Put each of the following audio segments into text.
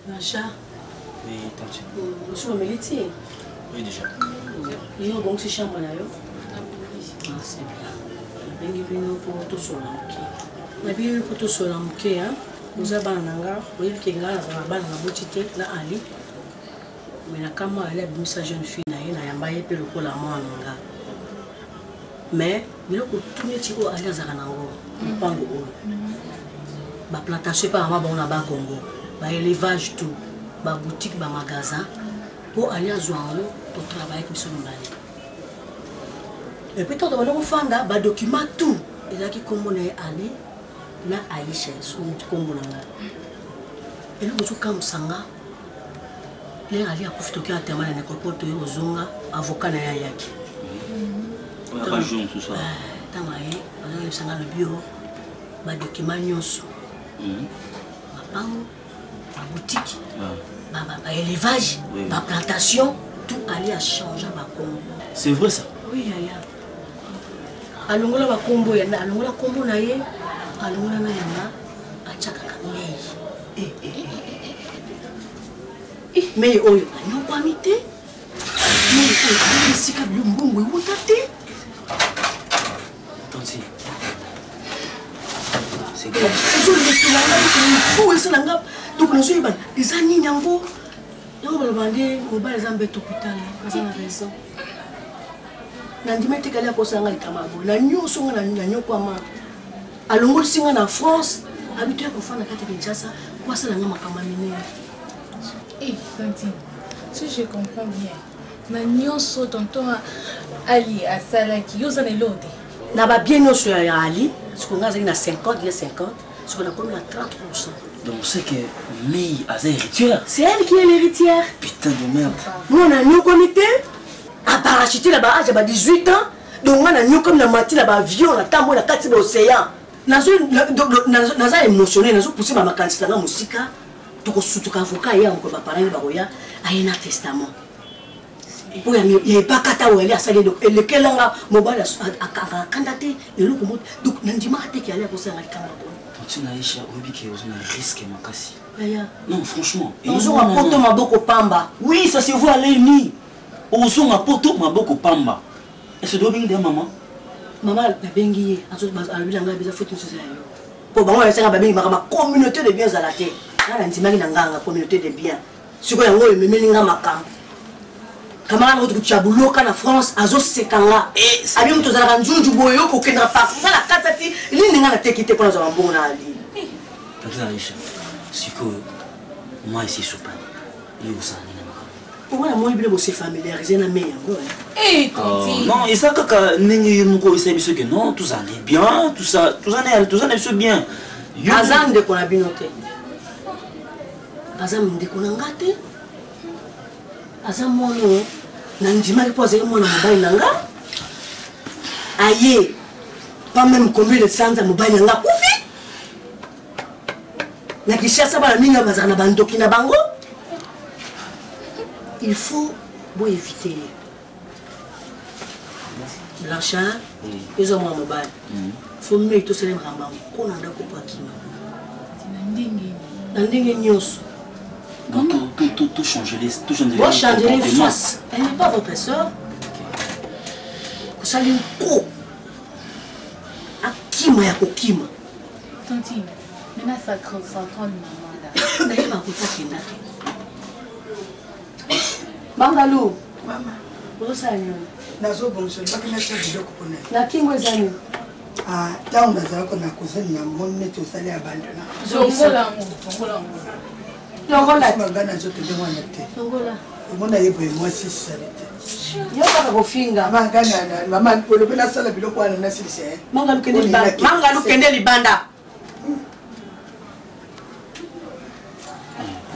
Naja. Oui, tante. Je suis militaire. Oui, déjà. Il y a donc ces chambres là. Ah, c'est bien. Il y a une pour tout sur la il y a une pour tout sur la mouquée. Nous avons un hangar. Oui, qui est là, la boutique, là, Ali. Mais la caméra, elle est sa jeune fille, elle a un peu le col à moi en hangar. Mais, il y a tout le monde qui est allé à Zanango. La plantation par ma bonne à Congo. L'élevage tout. La boutique, le magasin. Pour aller à Zouango, pour travailler comme ça. Et puis, quand on va faire des documents, tout. Et là, comme on est allé, na Aïcha, sur le Congo. Et là, on a comme ça. Les alliés à profiter à terme de l'école aux zonga avocat na yaki. Pas jaune tout ça. Tant maïe, on a eu ça dans le bureau. Ba document nyonso. Ma pango, ma boutique, ma élevage, ma plantation, tout allait à changer ma combo. C'est vrai ça? Oui, yaya. Alongola ba combo ya na alongola combo na ye, alongola na yanga, achaka kamei. Mais oyo non pas mité mais ici ka lumbongo wotate Tanti c'est grave je le restaurant pour ça nga donc nous sommes les années nango yango balabande mobile zambe hôpital parce na raison nandimete kala ko sanga ikamabo na nyoso nga na nyoko ama alongol singa na France habitué ko fana kati Kinshasa kwa sala nga makama minene. Eh, Tanti, si je comprends bien, Nanyoso tonton Ali à Salaki, vous en êtes l'autre. N'a pas bien nous sur Ali, ce qu'on a c'est 50, il y a 50, ce qu'on a comme la 30%. donc c'est que Mei a sa héritière. C'est elle qui est l'héritière. Putain de merde. Nous on a un comité, à parachuter là-bas, j'ai 18 ans, donc on a un comme la moitié là-bas, avion, la table, la carte de l'océan. Nazo émotionné, nazo poussé ma candidature dans la musique. Donc, surtout quand avocat est encore parent de Baroya, il y a un testament. Il n'y a pas qu'à où elle est à salir. Donc, lequel là, mobile a candidaté, et le commun. Donc, Nandima a été qui allait à cause de la caméra. Tu n'as pas qui a risqué ma casse. Non, franchement. Nous avons un poteau ma boko pamba. Oui, ça se voit à l'œil nu. Nous avons un poteau ma boko pamba. Et c'est d'où bien maman. Maman, la bengi, à ce moment-là, elle a besoin de faire tout ça. Pour moi, elle a besoin de communauté de biens à la terre. La communauté de biens. Ce que vous avez mis en macam. Camarade, votre chaboulot, en France, à Zos Sekanga. Et à bien, vous avez un jour boyo pour qu'il n'y ait pas la catastrophe. Il n'y a pas de quitté pour nous avoir un bon ali. C'est que moi ici, je suis pas. Il est où ça? Pourquoi la moi, il est familiarisé dans la main. Eh, Tanti. Non, et ça, quand non, tout ça est bien, tout ça est bien. Azam de qu'on a bien noté. Azam de qu'on a gâté. Azam moi non. Nandima pose moi na mobile nanga. Aïe. Pas même combien de cents à mobile nanga koufi. Na kishasa ba minga bazana bandoki na bango. Il faut éviter. L'achat, ils ont mon mobile. Il faut mettre tout ça dans la main. On a d'accord pour qui? Donc, tout changer les faces. Elle n'est pas votre soeur. Vous allez un coup. À qui m'a y'a Kima. Tanti, maintenant ça crée ça prend maman là. D'ailleurs, ma coupure qui est là. Bangalou. Maman. Vous savez. Nazo bonso, pas que je te dise qu'on est. La King was amis. Ah, là on a ça qu'on a causé, on a mon net au salaire abandonné. Zongola. Zongola. Magana zote de moi net. Zongola. On a eu moi 6 salite. Yo pas ko finga. Magana, maman pour le pena sala biloko ana na silise. Mangalu kende libanda.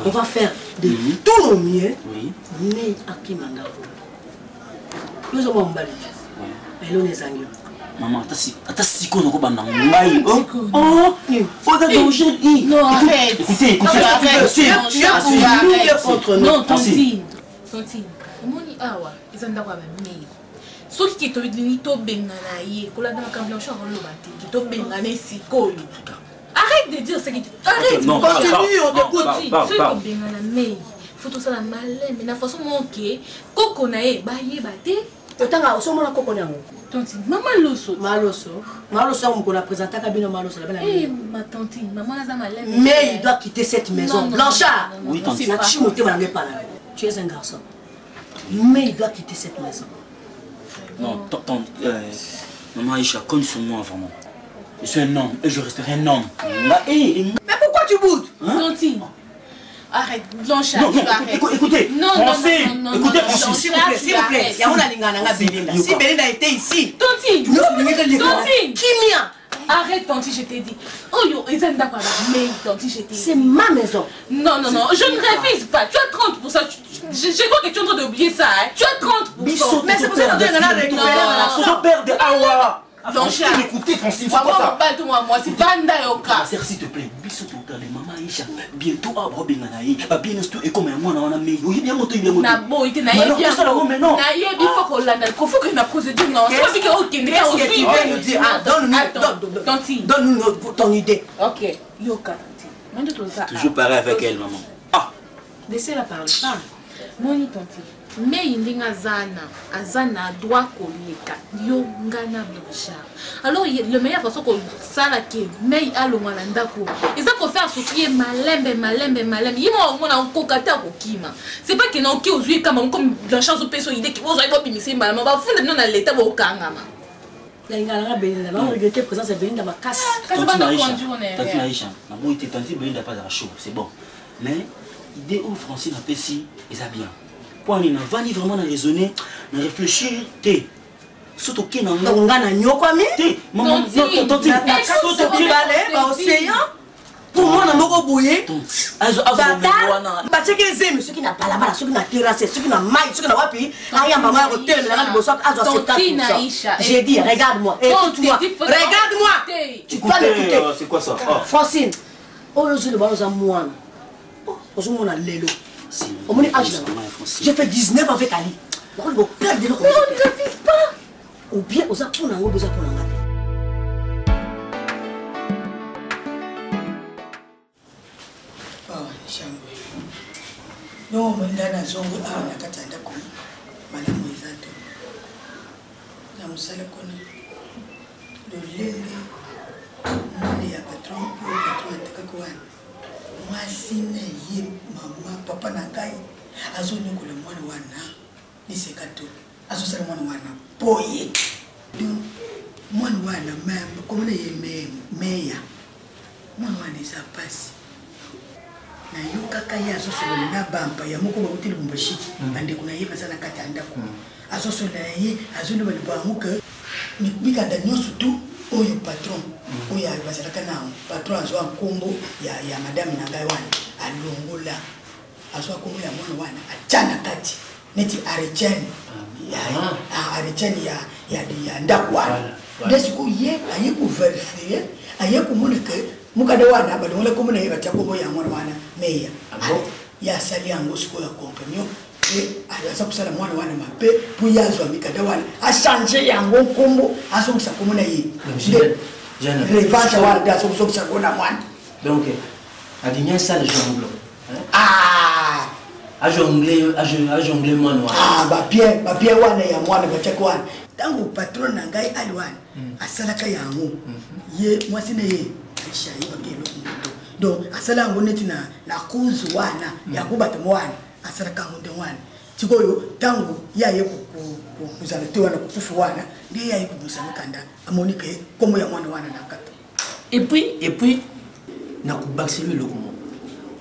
On va faire de tout le mieux. Oui. Mais à qui mandako? Nous avons un balai. Mais l'on est anglo. Maman, t'as si qu'on a pas d'anglais. Oh, faut d'argent. Non, arrête. Écoutez. Non, Tanti. Moni awa, ils ont d'abord mais. Sauf qui te dit to bengana yé, kola na kambla cho rolo bati, qui to bengana sikoyo. Ah, Arrête de dire ce que tu... Arrête. Non, continue, on t'écoute. Faut tout ça la malin, mais la façon manquée, coco nae, baye bate. Otanga osomona koko nango. Tante, maman loso. Maloso on connaît présenté kabino maloso la belle. Eh ma tante, maman la malin. Mais il doit quitter cette maison. Blanchard. Oui, tante. Tu es un garçon. Mais il doit quitter cette maison. Non, tante, maman Aïcha, compte sur moi vraiment. Je suis un homme et je resterai un homme. Mais pourquoi tu boudes? Tante. Arrête, Blanchard, non, tu arrêtes. Écoutez, non, Français, non, écoutez, non, Français. S'il vous plaît, s'il vous plaît. Il y a un alingana Belinda. Si Belinda était ici. Tante, Tante, Kimia. arrête, Tante, je t'ai dit. Oh yo, ils aiment d'accord, mais Tante, je t'ai dit. C'est ma maison. Non, je ne refuse pas. Tu as 30%. Je crois que tu es en train d'oublier ça. Hein. Tu as 30%. Mais c'est pour ça que tu es en train de récupérer Son père de Awa. Blanchard, écoutez, Français, c'est pas ça. moi, c'est Vanda Yoka. S'il te plaît, biso totale, maman Aïcha, bientôt à Robinganaï, à bien esto et comme moi on a mis, oui bien monté bien monté. Na bon, il n'a bien. Mais non, mais non. Na yé, il faut qu'on l'a, il faut que la procédure non. C'est pas que OK, qu'est-ce que tu veux nous dire? Donne-nous ton idée. OK, Yoka. Toujours pareil avec elle, maman. Ah, laissez-la parler. Parle. Moni Tanti. Mais il azana doit koleka yo ngana Blanchard. Alors le meilleur façon que ça là que mais à lo malanda ko. Et ça qu'on faire ce qui est malembe. Il m'a on kokata ko kima. C'est pas que non qui aujourd'hui comme Blanchard so peso idée qui vous avez pas bimisi mal, mais va fondre dans l'état bo kangama. La ngana Belinda, non regretter présence de Belinda ma casse. Tanti Aïcha, maman était tanti Belinda pas à chaud, c'est bon. Mais idée au français n'a pas si et ça bien. On n'a pas vraiment raisonné, on réfléchir, surtout qui n'a pas ngana nyokwami maman, non, tanti, océan pour moi na moko boye parce que les ceux qui n'a pas la bas ceux qui n'a terrasse ceux qui n'a maille ceux qui n'a pas pi aya maman hôtel mais là bosso azo 70%. J'ai dit regarde-moi, écoute-moi, regarde-moi. Tu dois l'écouter. C'est quoi ça? Francine, aujourd'hui le ballon za moana. Aujourd'hui on a lelo. Au moins âge là. J'ai fait 19 avec Ali. On va perdre le. Mais on ne refuse pas. Ou bien aux gens on a besoin pour l'engager. Non, mon dana zongo a na katanda ko. Madame Moisato. Na musala kono. Le lenge. Nani ya patron atakakwana. Mwasine ye mama papa na ngai azonye kule mwana wana nisekato azosala mwana boye mwana wana mama komona ye meya mwana wana isa pasi na yo kaka ya azosala na bamba ya moko bakutili bumbashiki ande kuna ye basala kati andako azosala ye azonye bali bamuka mikanda nyoso tu oyo patron oyo bazalaka nao patron azwa nkombo ya madame na ngai wana alongola azwa nkombo ya mwana wana achana kati neti arechani ya ndako wana ndesiku ye aye kuverifie aye kumona ke mukade wana balongola komona ye batya nkombo ya mwana wana meya ya sali yango siko ya compagnon asa kusala mwana wana mape pour yazwa mikada wana a changer yango nkombo azongisa komona ye revanche wana da azongisa kona mwana donc adinya ça le jongle a jongler mwana ba bien wana ya mwana bachako wana tango patron na ngai ali wana asalaka yango ye mwasine ye Aisha ye bakelo mbuto donc asala yango neti na cause wana ya kubata mwana asala kango wana chikoyo tangu yaye kuzala tewa na kufufu wana ndiye yaye kumusana kanda amonike komo ya mwana wana nakata et puis na kubakseli lokumo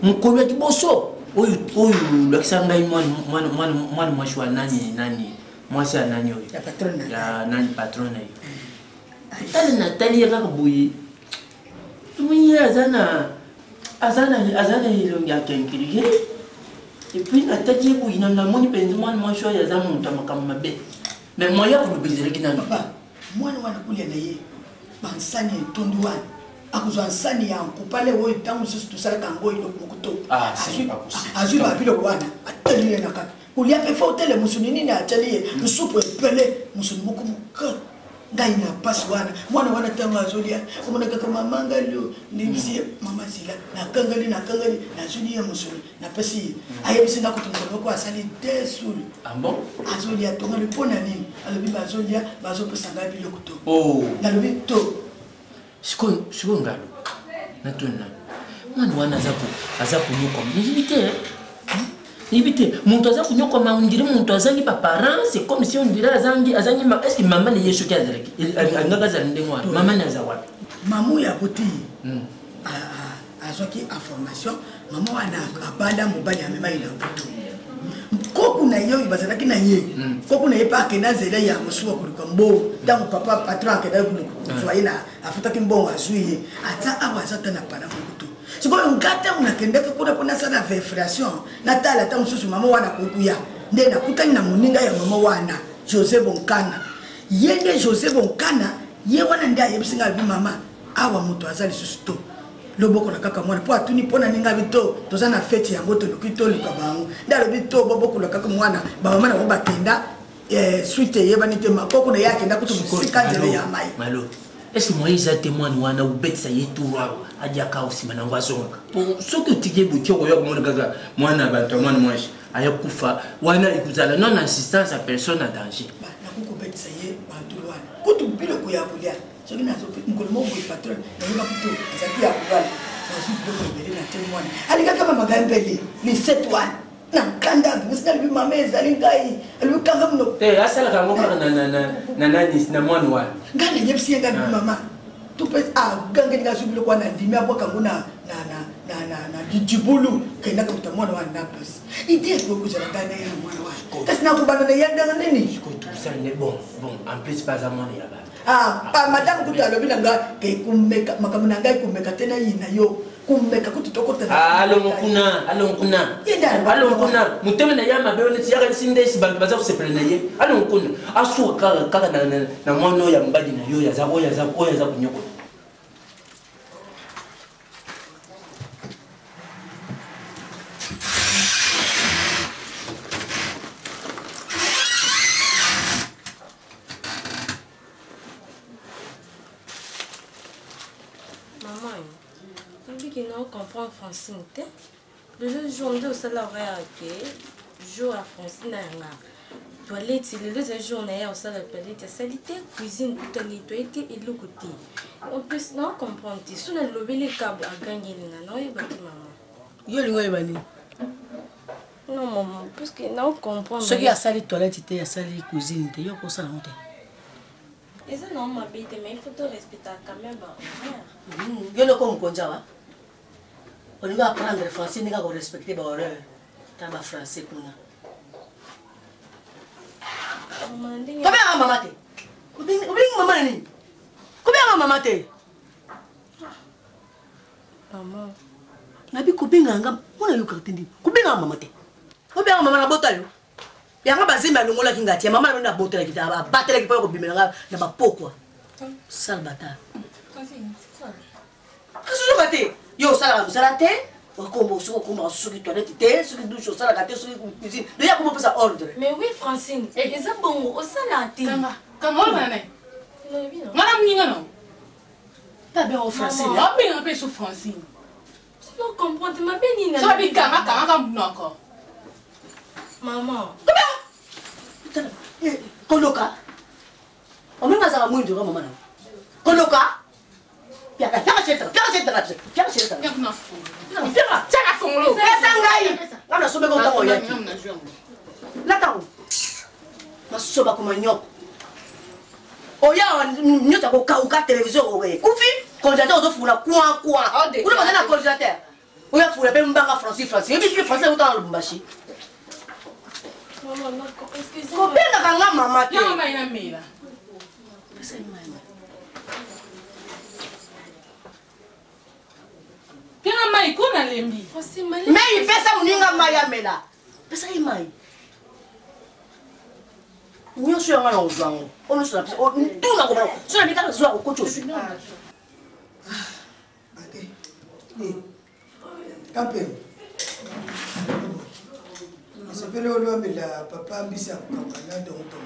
mukolo kiboso oyu lakisanga mwana mwashwa nani mwasa nani oyu ya patron ya nani patron na yo Nathalie ya kabuyi tumuye azana hilo ya kenkiri. Et puis Nathalie buyi na moni penzi mwana mwashwa ya zamu mutamakama mabe mais moya kulubizele kinani papa mwana wana kulia na ye bansani tondu wana akuzwa nsani ya kupale wo tamu susu tusala kango ino kumukuto azui ba bilo kwana ateliye nakaka kulia pe fa hotele musuni nini ateliye musupu epele musuni muku muka ngai na passe wana mwana wana tanga azolia omona kaka mama ngalo ndimsi mama zila nakangali nazolia musulu na pasi ayebisi na kutumba ko asali desul bon azolia tonga le pona nini alobi bazolia bazopesa ngai biloko to nalobi to siko ngalo natuna mwana wana azapo nyoko Nibite, muntu aza kunyoko ma undire muntu azangi pa parents, c'est comme si on dirait azangi est-ce que maman ne yesho kia zaleki? Ngaka za ndengwa. Maman ne aza wapi? Mamu ya kuti. Azoki information, maman wana abanda mobali ya mema ina butu. Koku na yo ibazalaki na ye. Koku na ye pa kena zela ya musuwa kuluka mbo. Tango papa patron kena kuluka. Soyina afutaki mbongo azuye. Ata awazata na para kutu. Sikoyo ngata unakendeka kuna pona sana frustration natala ta mususu mama wana kukuya nde nakutani na muninga ya mama wana José Bonkana yende José Bonkana ye wana ndia yebisinga bi mama awa muto azali susto loboko na kaka mwana po atuni pona ninga bito tozana fete ya ngoto lokito likabangu ndalo bito boboko na kaka mwana ba mama na ko bakenda suite ye banite makoko na yake ndakutu musika zele ya mai malo. Est-ce que moi ils ont témoigné wana ubet ça yetura adiaka osimana ngwasonga pour ce que tu dis buti ko yo mona gaga mwana bantu mwana mwashi ayakufa wana ikuzala non assistance à personne en danger ba na kukubet ça ye bantu wana kutu bilo ko ya kulia soki nazo ngolomo ko patron na yeba kutu zaki ya kulia nazo bilo ko bele na témoigné alika kama magambele ni 7 wana nakanda bisina bi mama ezali ngai alukanga mno asala ka ngoma na nani na mwana wana ngane yebisi nga bi mama tupe gange nga subilo kwa na ndimi aboka nguna na dijibulu kenda ka mwana wana na plus idée ko kuzala ngane ya mwana wana kasi na kubana na yanda nini ko tout ça ne bon en plus pas à mwana yaba pa madame kutalo binanga ke kumeka makamuna ngai kumeka tena yina yo kumeka kututokota alo nkuna muteme na yama beone tiyaka nsinde isi bantu baza kusepela na ye alo nkuna asuka kaka na mwana ya mbadi na yo yaza kunyoko comprendre Francine. Le jour où ça l'aurait jour à Francine toilette, le deuxième jour on ça la toilette, salité, cuisine, tout nettoyer et le côté. On peut non comprendre. Si on a levé les câbles à gagner les nanos et bâti maman. Yo lingo bani. Non maman, parce que non comprendre. Ce qui a sali toilette, il y a sali cuisine, il y a quoi ça monter. Et ça non ma bête, mais il faut te respecter quand même. Yo le comme konjawa. On va apprendre le français, on va respecter les horaires. Tu vas français pour nous. Combien de maman t'es? Combien de maman t'es? Combien de maman t'es? Maman. Nabi combien de maman? On a eu quand t'es? Combien de maman t'es? Combien de maman na botale? Il y a un basé mais l'ongola qui ngati. Maman na botale qui t'a battu qui peut combien na ba pourquoi? Sale bâtard. Qu'est-ce que tu fais? Yo sala te comme sur qui toilette te sur qui douche sala te sur qui cuisine de ya comment ça ordre mais oui Francine et ça bon au sala te comment on est madame ninga non pas bien en français là bien un peu sur Francine non comprendre ma bénine ça va bien kama encore maman koloka on même ça va moins de maman koloka Viens la Kena mai kuna lembi. Mais pesa muninga mai amela. Pesa mai. Nyo sio ngana uzwangu. Ono sio pesa. Tuna kwa. Sio ndika zwa ko kocho. Okay. Kape. Asapele olo ambela papa ambisa kokana donto.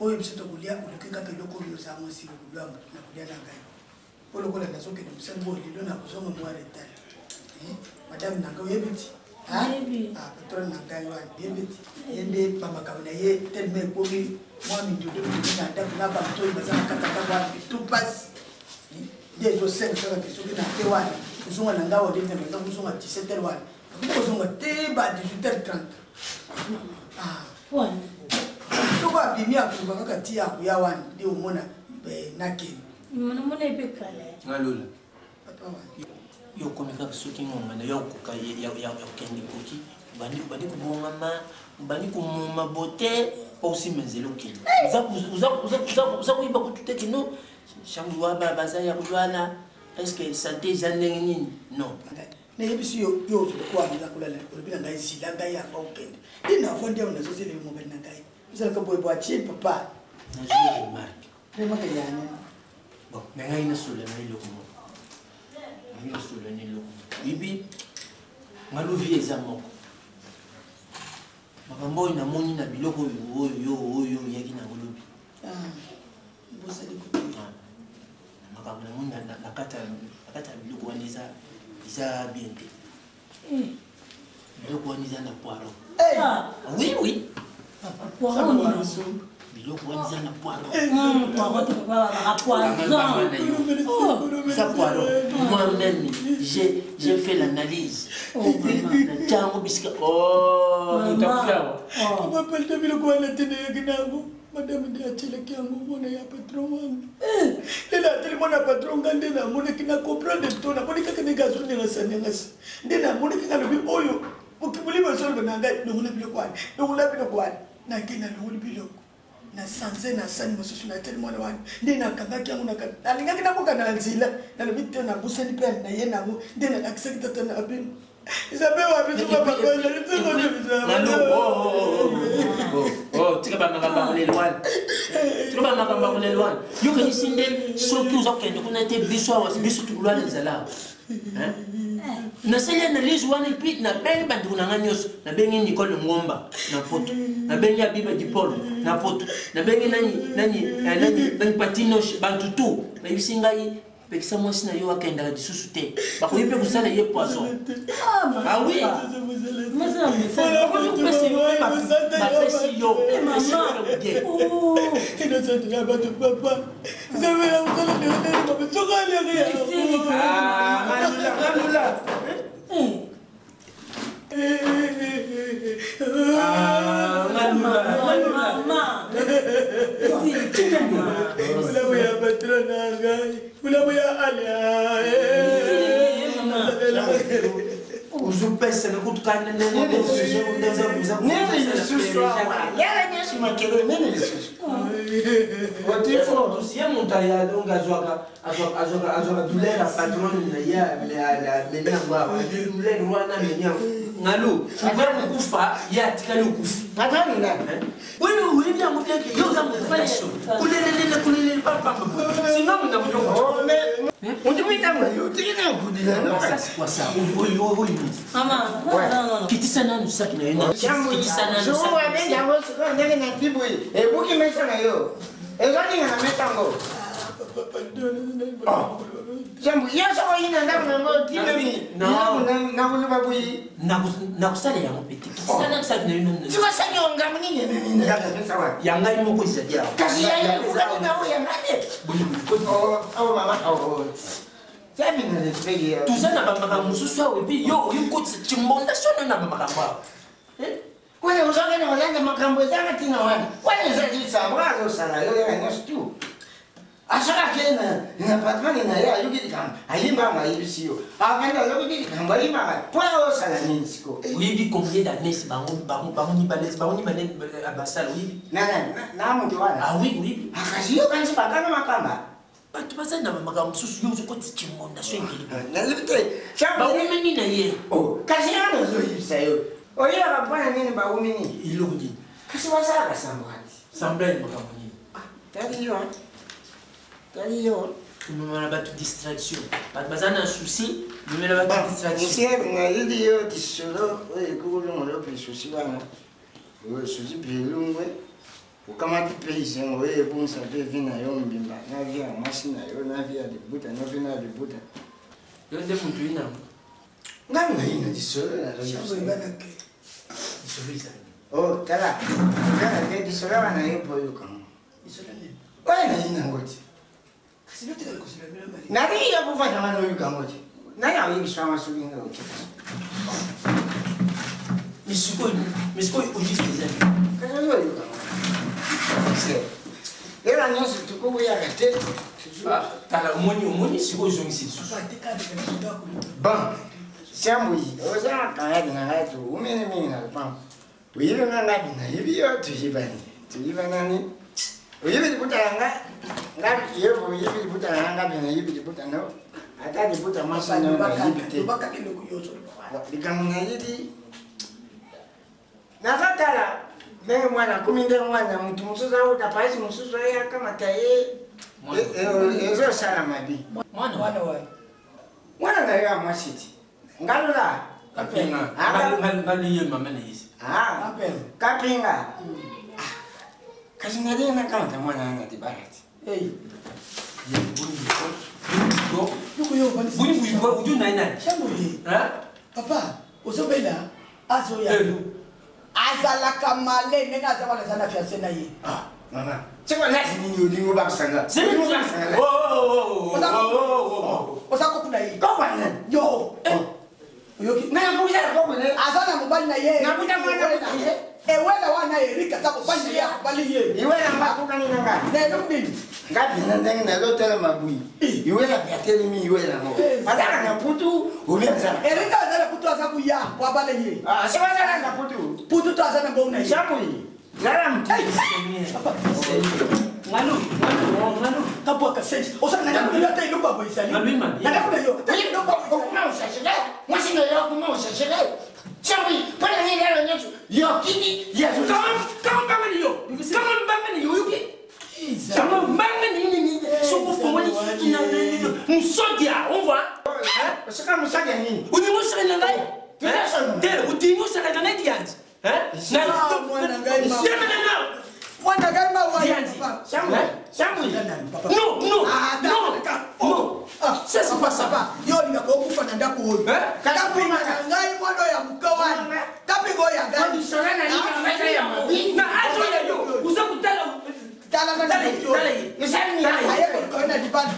oyo biso tokolia oluki kaka eloko oyo oza mwasi kolwamba na kolia na ngai mpo lokola nazokende mosali bo lelo na kozonga mwa retale madame na ngai oyebi ti patron na ngai wana yebi ti ye nde bamakambo na ye telema ekomi mwa mindodo na ndako na bato oyo baza na kataka wana tout passe nde ezosenga kaka soki na te wana kozonga na ngai odeni na benza kozonga 17h wana kozonga te ba 18h30 soko abimi akuba kaka ti akuya wana nde omona nakeni ngalola yokomi kaka soki ngongana yokoka yakokende koki bandi kubongama bandi kumoma bote mpo osimenzela okende uza koyiba kutu te kino shangu waba baza ya kulwana eske sante eza ndenge nini non nayebisi yo ozokwanela kulala olobi na ngai zila ngai yaka okende nde navo nde nazozela yo mobali na ngai ozalaka boyebo atie papa nazwi remarque remaka yani bon me ngai nasola na eloko moko ngai nasola na eloko moko bibi ngalovi eza moko makambo oyo namoni na biloko oyo oyaki na ngolobi bosali kutu makambo namoni na kati ya biloko wana eza bien te biloko wana eza na poiron oui biloko wana eza na poiron moi-même j'ai fait l'analyse ntango bisika mapalita biloko wana te nayaki nango madame nde ateleki yango mona ya patron wangu lela ateli mona patron nga nde namonaki na comprendre to namoni kaka ndenge azonengasanengasa nde namonaki nga lobi oyo okimoli basoloba na ngai longola biloko wana longola biloko wana nakei na longoli biloko na sanze na sani mosusu na teli mwana wana nde nakangaki yango nalingaki nakoka na nzela nalobi te nabusani mpe na ye nango nde nalakisaki tata na bino isabe tika bamakambo kolelwana yokanisi nde soki oza kokende kuna te biso tukulwana ezala nasali analyse wana epuis nabengi bandeko na ngai nyonso nabengi Nicole Ngomba na poto nabengi Abiba Dipolo na poto nabengi nani Patinoche bantu tu bayebisi ngai pekisa mwasi na yo akendaka lisusu te bakoki mpe kosala ye poison oui bapesi yo inosantela bato papa zabela kosala ngalula ulabu ya patrona ngai ulabu ya alia uzupesa nakutukana tusiye muntu ayalonga azwaka douleur ya patron na ya menyango awa douleur wana menyango ngalo ukaya kukufa ye atikali ukufa wewe uyebi yango teke yo oza moto fasho kulelele papamba sino munda muloko kitisa nanu saki na yo kitisa nanu nakusala yango pete kitisa nanu saki na yo yangai moko ezali awa tuza na bamakambo mosusu awa epi yo oyokotisa cimbonda sono na bamakambo awa Wale uzake na wale makambo zanga tina wani. Wale zaji sabra sala yo ya nyos tu. Asaka kena na patmani na ya yugi dikam. Ayimba ma yibisiyo. Akanda yugi dikam ayimba. Poa sala ninsiko. Uyibi combien d'années bango ni balès abasala uyibi. Na mtu wala. Ah oui uyibi. Akasiyo kansi bakana makamba. Batu bazana makambo susu yo zokoti chimonda swengeli. Na libite. Ba umeni na ye. Oh, kasi ano zo yibisayo. Oye akapana nini ba umini? Iloko nini? Kasi wasala sambati. Sambeni makambo nini? Tali yo. Tumemana batu distraction. Batu bazana souci, tumemana batu distraction. Monsieur na yidi yo kisolo, oye kukulu ngolo pe souci wana. Oye souci pelungwe. ukamati pesa ngoye bunsa pevi na yo mbimba na via mashina yo na via libuta na vina libuta yo nde muntu ina ngani na ina disola na Chambo ibana ke. isobisa oh tala ngana ke disola na yo boyo kama Isola ne. oye na ina ngoti Kasi no tela kusila bila mali. na ri ya kufanya mano yo kama ngoti na ya yo biswa masulinga ngoti misiko ujiste zani kaza yo kama era nyonso tukubuya kate tala umoni siko zongisi lisusu Papa tika de kana suda ku. bon siamui oza kaya na ngatu umene mimi na pam uyibe nganga na hivi yo tuyiba nani uyibe dibuta nganga ngati yebo uyibe dibuta nganga bina yibe dibuta no ata dibuta masa no na yibe te Baka kile ku yoso. dikamuna yidi nakatala mimi mwana kuminde mwana mtu musuza utapaisi musuza ya kama taye ezo sala mabi mwana na ya mwasiti ngalula kapinga ngaliye mama na yisi kapinga kazi nalina kama tamwana ana dibarati buni uju nai Chambo ye. Papa, uzobela azo ya. azala kamale nenga azala sana fiancé na ye mama chekwa nasi nini udingo bakusanga osako kuna ye kwa nani yo yoki na mbuja kwa nani azala mobali na ye na mbuja mwana ye ewela wana erika ta mobali na ye akobali ye iwela mbako kani nanga na ndo nini ngapi na ndenge na lotela mabui iwela piateli mi iwela mo pataka na putu ulianza erika azala putu azaku ya kwa bale ye siwa zala na putu putu to azala mbona ye shamui zala mtu ngalo kapo akaseji osana na kuna ta iluka bo isali na kuna yo ndo kwa kuma usashile mwasi ndo yo kuma usashile shamui pana ni leo nyetu yo kiti yesu kama mbanga ni yo yuki kama mbanga ni soko fomoni ina musodia on voit saka musaga nini udingo saka na ngai de udingo saka na ngai dianzi na mwana ngai ma sema na mwana ngai ma wa shamui non sasa kwa sapa yo linga kufa na ndako huyo kapi ngai mwana ya mkawani kapi go ya ngai sana na nini ya mabi na azo ya yo uzakutala tala na ndako nisani ayeko ko na dibani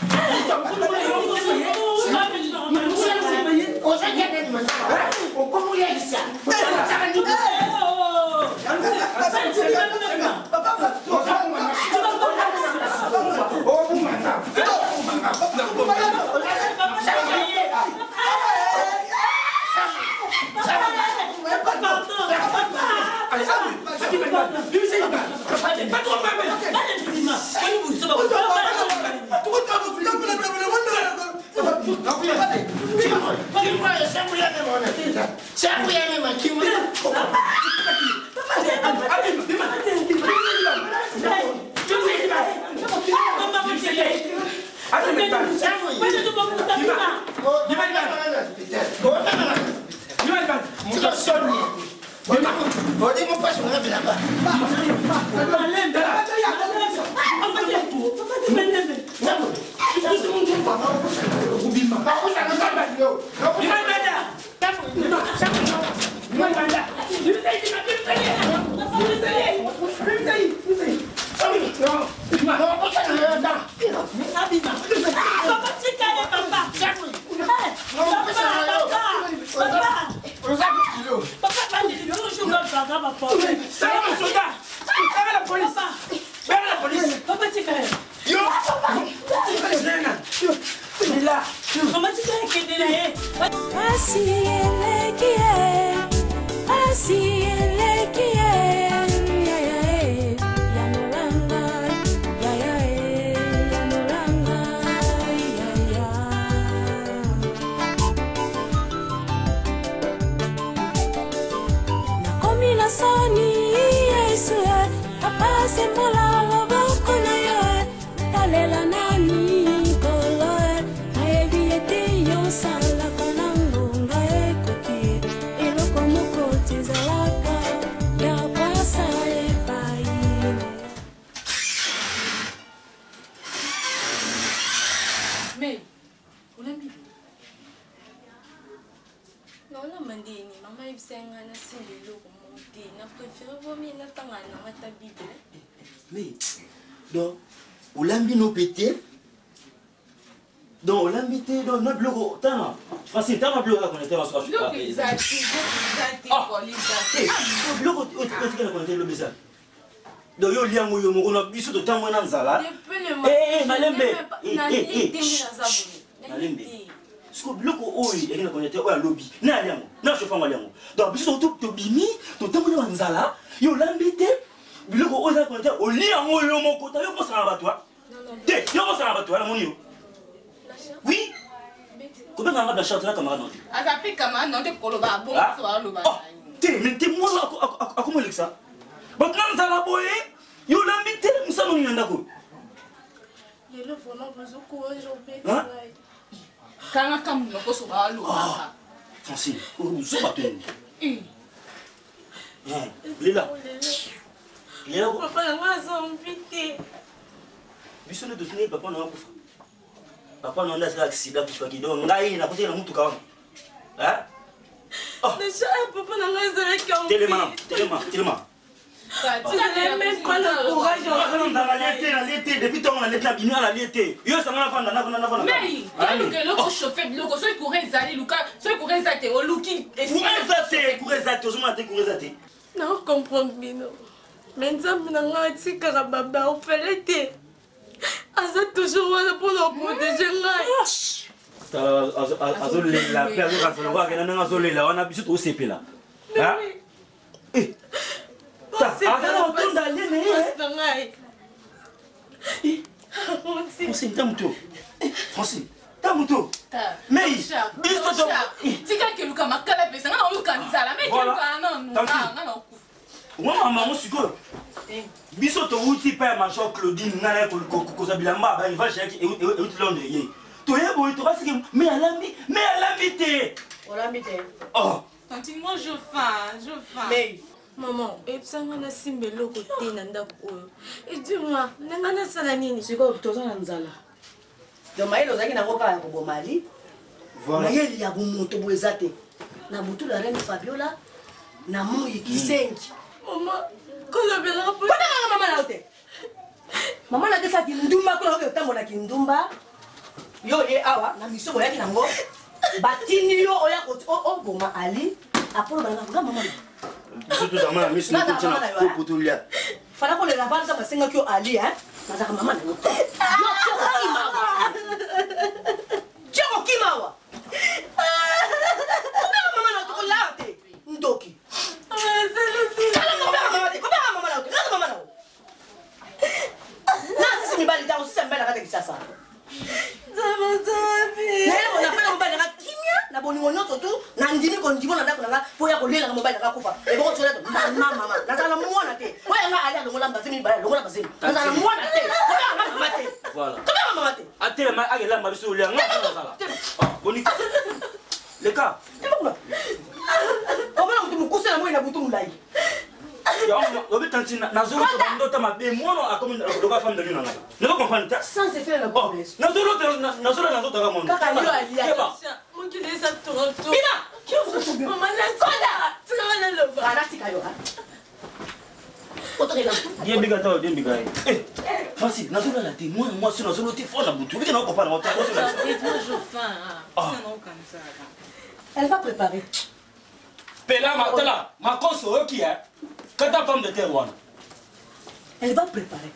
Mais, donc, on l'a mis nos pétés. Donc, on l'a mis dans notre bloc. T'as facile, t'as ma bloc à connaître en soi. Bloc exact, bloc, tu peux connaître le bizarre. Donc, il y a un biso de temps en zala. Malembe. Malembe. Ce que bloc, il y a un connaître au lobby. Na liango, na chauffeur liango. Donc, biso to bimi, to temps en zala. Yo l'ambité. Bloc, il y a un connaître au liango, yo mon côté, yo pense à toi. Té, yo pense à toi, la monio. Oui. Comment on a la charte là camarade non? Azapi camarade non te koloba bon so aloba. Mais t'es moi à comment le ça? Maintenant ça la boye, yo l'ambité musa no nyanda ko. Yelo vraiment besoin courage aujourd'hui. Kana kam no ko so aloba. Francine, ou so ba tu. Lila. Lila. Papa nga so invité. Biso ne devenir papa na kufa. Papa non a accident pour faire donc ngai na côté na mutu ka. Hein? Oh, déjà papa n'a pas de cœur. Téléma. Tu n'as même pas le courage on dans la l'été depuis ton on a la l'été. Yo ça na fanda na. Mais, quand que l'autre chauffeur loko so courir zali luka, so courir zate o luki. Courir zate, ozuma te courir zate. Non, comprends bien. Mais nzambe na nga atikaka baba ofelete. Aza toujours là pour nous protéger ngai. Azolela père de rasolongo akena nanga azolela wana biso to CP là. Hein? Eh. Azala otonda lene. Francine, t'as muto. Francine, t'as muto. Mais biso to. Tika ke luka makala pesa nga luka nzala mais ke luka non. Non. Moi maman siko. Biso to uti pa mancho Claudine ngana ko zabilamba ba il va chez et Londres yé. To yebo to basike mais à l'invité. On l'a invité. Oh. Tantine moi je faim. Mais maman, et ça on a simbelo côté nanda ko. Et dis-moi, nanga sala nini? Siko toza na nzala. Donc maïlo zaki na koka ya ko Mali. Voilà. Maïli ya bumoto boezate. Na butu la reine Fabiola na moyi kisengi. Maman, quand la belle rapport. Kona mama na ote. Mama na kesa kindumba ko ko tambo na kindumba. Yo awa na misoko yaki nango. Batini yo oya ko o boma Ali. Apolo bana ko mama. Surtout dans ma mission de continuer pour tout là. Fala ko le lavale ça basenga ko Ali hein. Mazaka mama na ote. Choko kimawa. Kona mama na to la ote. Ndoki. Les gars, comment on me couche à moi na butu mulai? Sans effet la promesse. Elle va préparer. Ma console qui est quand ta pomme de terre. Elle va préparer.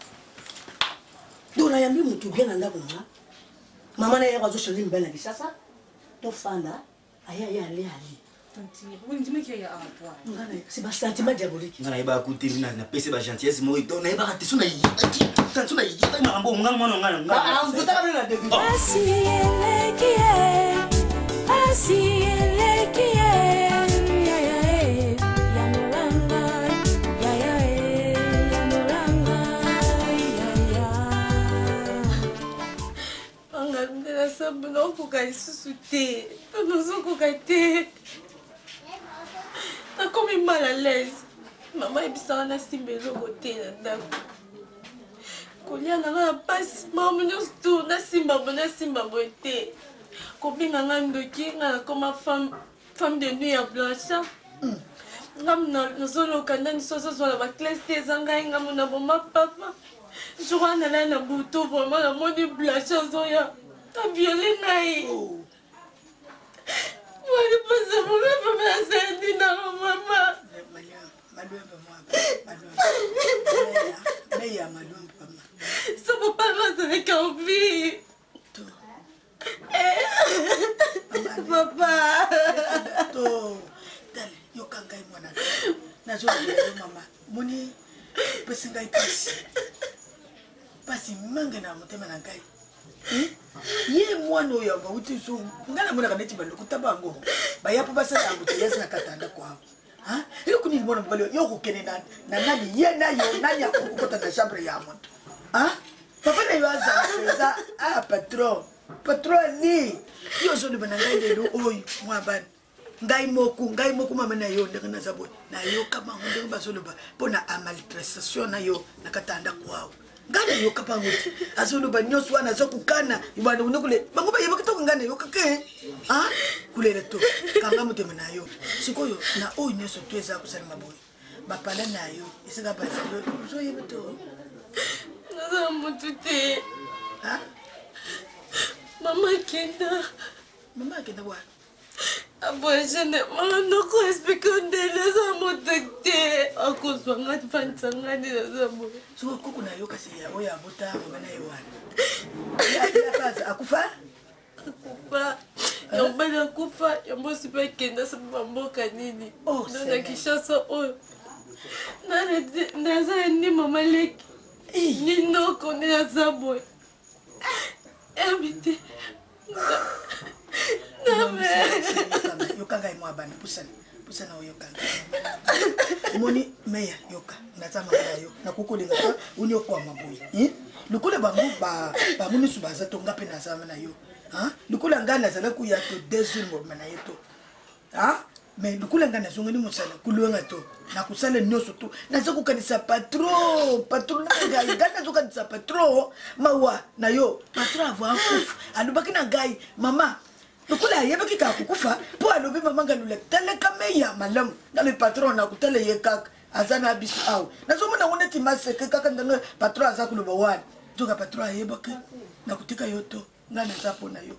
Donc là, il y a mis mon tout bien dans la maman n'a pas de une belle ça. Ton fan, aïe, allez. C'est ma sentiment diabolique. On a écouté une PC de gentillesse, moi, on a raté son aïe. Quand on a dit, on a un bon moment. Ah, vous avez la début. Non, pour qu'elle se soutient. Nous sommes côté. T'as comme mal à l'aise. Maman est bien à Simbelo côté. Kolia n'a pas maman nous tourne à Simba boité. Copine n'a pas de qui comme femme de nuit à blanche. comme nous sommes au Canada, nous sommes dans la classe des Angaïs, nous avons ma papa. Je crois que nous avons un bouton vraiment, la mode de blanche, nous avons violé naïf. Moi, je pense que je vais faire ça dans maman. Ça ne peut pas rester avec envie. Papa. Yo kangai mwana. Nazo mama. Moni pesi ngai pasi manga na motema na ngai. Ye mwana oyo ba uti so ngana mwana kaneti ba lokuta bango. Ba yapo basa na mbuti yesa katanda kwao. Ha? Yo kuni mwana mbali yo kokene na nani ye na yo nani akukota na chambre ya moto. Ha? Papa na yo aza patron ni. Yo so ni banangai lelo oyo mwabani. Ngai moku mama na yo ndenge na zabo na yo kama ndenge basoloba pona amaltractation na yo nakatanda kwao ngana yo kapa nguti asoloba nyoso wana zokukana ibana unokule bango ba yeba kitoko ngana yo kake ah kulela to kanga mutema na yo sikoyo na o nyoso tweza kusala maboy bapala na yo isaka ba so yeba to naza mutute ah mama kenda wa Après, je n'ai pas expliqué les hommes de à cause de la fin de la so kuku na yo kasi ya oya bota mama na yowana ya akufa yambana kufa yambo sipa kenda sababu mboka nini na kishasa oyo naza ni mama leki ni noko ni azabo habité yoka imwa bana pusana yoka moni meya yoka natama yo na kukulinga uni okwa maboyi lukule bangu ba muni subaza to ngape na sama na yo ha lukule ngana zala ku ya to desimo mana yeto ha me lukule ngana zonga ni musala kulwenga to na kusala nyoso to na zaku kanisa patron na ngana zoka kanisa patron mawa na yo patron ava kufa alubaki na ngai mama lukula yeba kika kukufa po alobi mama ngalule tele kameya malam na le patron na kutele yekaka azana bisu au nazomo na ngone timaseke kaka ndanga patron azakuloba wani joka patron yeba ke na kutika yoto ngana zapo na yo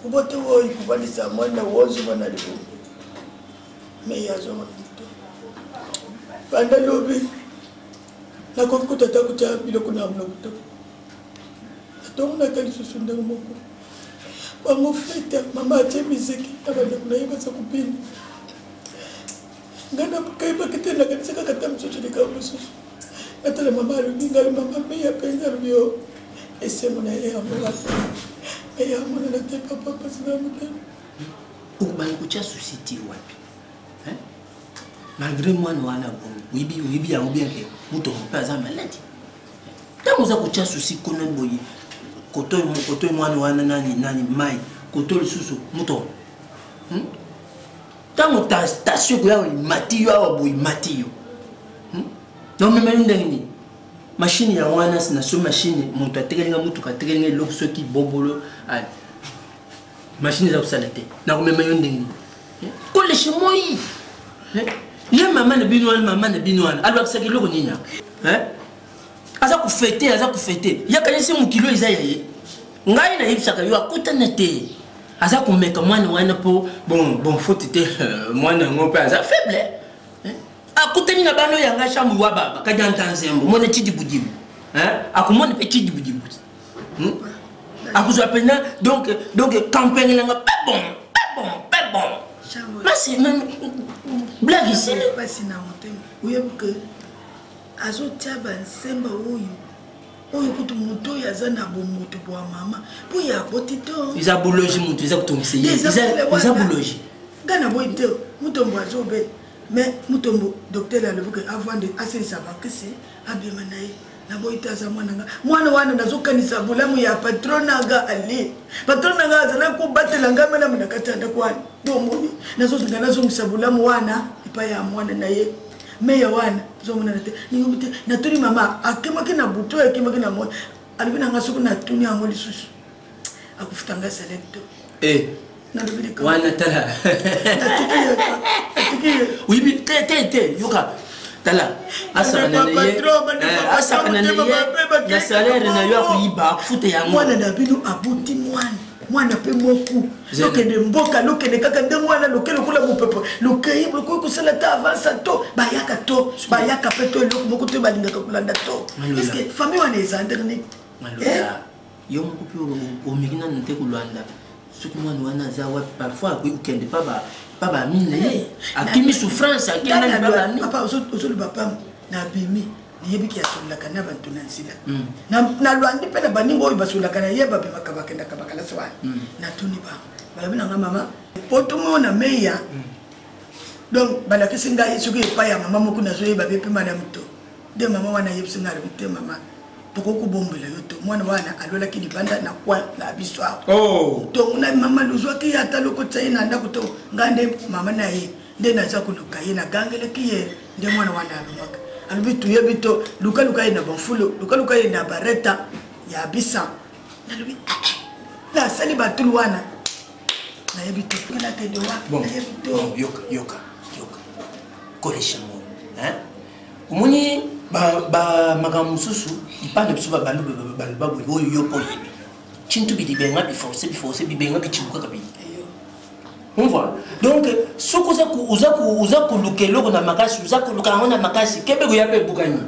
kubote woi kubalisa mwana wozu bana libo meya zoma mto banda lobi na konkuta takuta bilo kuna mna mto atona kali susunda moko bango feta mama ate miziki abanda kuna yiba sa kupini ngana kaiba kitenda kanisa kata mtoto nikamususu atale mama alingali mama meya penza rubio esemo na yeye amula meya amuna na tepa papa sina mutana ubali kucha susiti wapi malgré moi nous ana bon wibi ya bien que muto pas za malade tango za kucha susi kona boye koto mwana wana nani mai koto lususu muto tango ta sio ya matiyo awa boye matiyo non mais ndengini machine ya wana sina so machine muto ategelinga muto kategelinga lokso soki bobolo ali machine za kusalate na kumema ndengini ko le chimoi ye mama na binwana alwa kusaki loko nyinya aza kufete yakanyese mukilo iza yaye ngai na yipsaka yo akutana te aza kumeka mwana wana po bon faute te mwana ngope aza faible akutani na bano yanga shamu wa baba kajanta nzembo mona chidi bujibu akumona pe chidi bujibu akuzwa pena donc campagne langa pas bon mais même blague ici pas si na motema uyebuke azotyaba nsemba oyo kutu muto yazana bomuto bwa mama po ya botito iza boulogi muto iza kutomisa iza boulogi ngana boite mutombo azobe mais mutombo docteur alobuke avant de asilisa bakisi abima naye na boite aza mwana wana nazokanisa bulamu ya patronaga ali patronaga azala kubatela ngamela mna katanda kwani domoni nazozinga nazongisa bulamu wana ipa ya mwana naye meya wana zomona nate ningomite natuni mama akema kina buto akema kina mo alibina ngasuku natuni amoli susu akufutanga selecto wana tala oui te yoka tala asakana na salaire na yo akuyiba akufute yango mwana na bino abuti mwana pe moku lokende mboka lokende kaka nde mwana loke lokola mopepe lokei lokoki kosala ta avansa to bayaka pe to eloko moko te balingaka kolanda to eske famille wana eza nderne yo moko mpe omeki nanu te kolanda soki mwana wana aza wapi parfois akoki kokende pa bamine ye akimi souffrance papa ozoloba pamu na bimi niyebiki asololaka na bantu na nzela nalwandi mpe na baninga oyo basololaka na ye babemaka bakendaka bakalasi wana natuni bango balobi nanga mama po tomona meya donc balakisi ngai soki epai ya mama moko nazoyeba be mpe madamu to nde mama wana ayebisi ngai alobi te mama tokokobombela yo to mwana wana alolaki libanda na kwa na biso awa to na mama luzwaki ye ata lokotisa ye na ndako to ngai nde mama na ye nde naza koluka ye nagangelaki ye nde mwana wana alobaka alobi toyebi to lukaluka ye na bafulu lukaluka ye na bareta ya bisa nalobi nasali batulu wana nayebi to ngelakende wapi nayebi to yoka kolesha mo omoni makambo mosusu ipanda biso baloba boye oyo yo mpo oyebi cintu bilibenga biforce bibenga bicibukaka bili on voit donc soki oza koluka eloko na makasi oza koluka yango na makasi kebeko ya mpe ebukani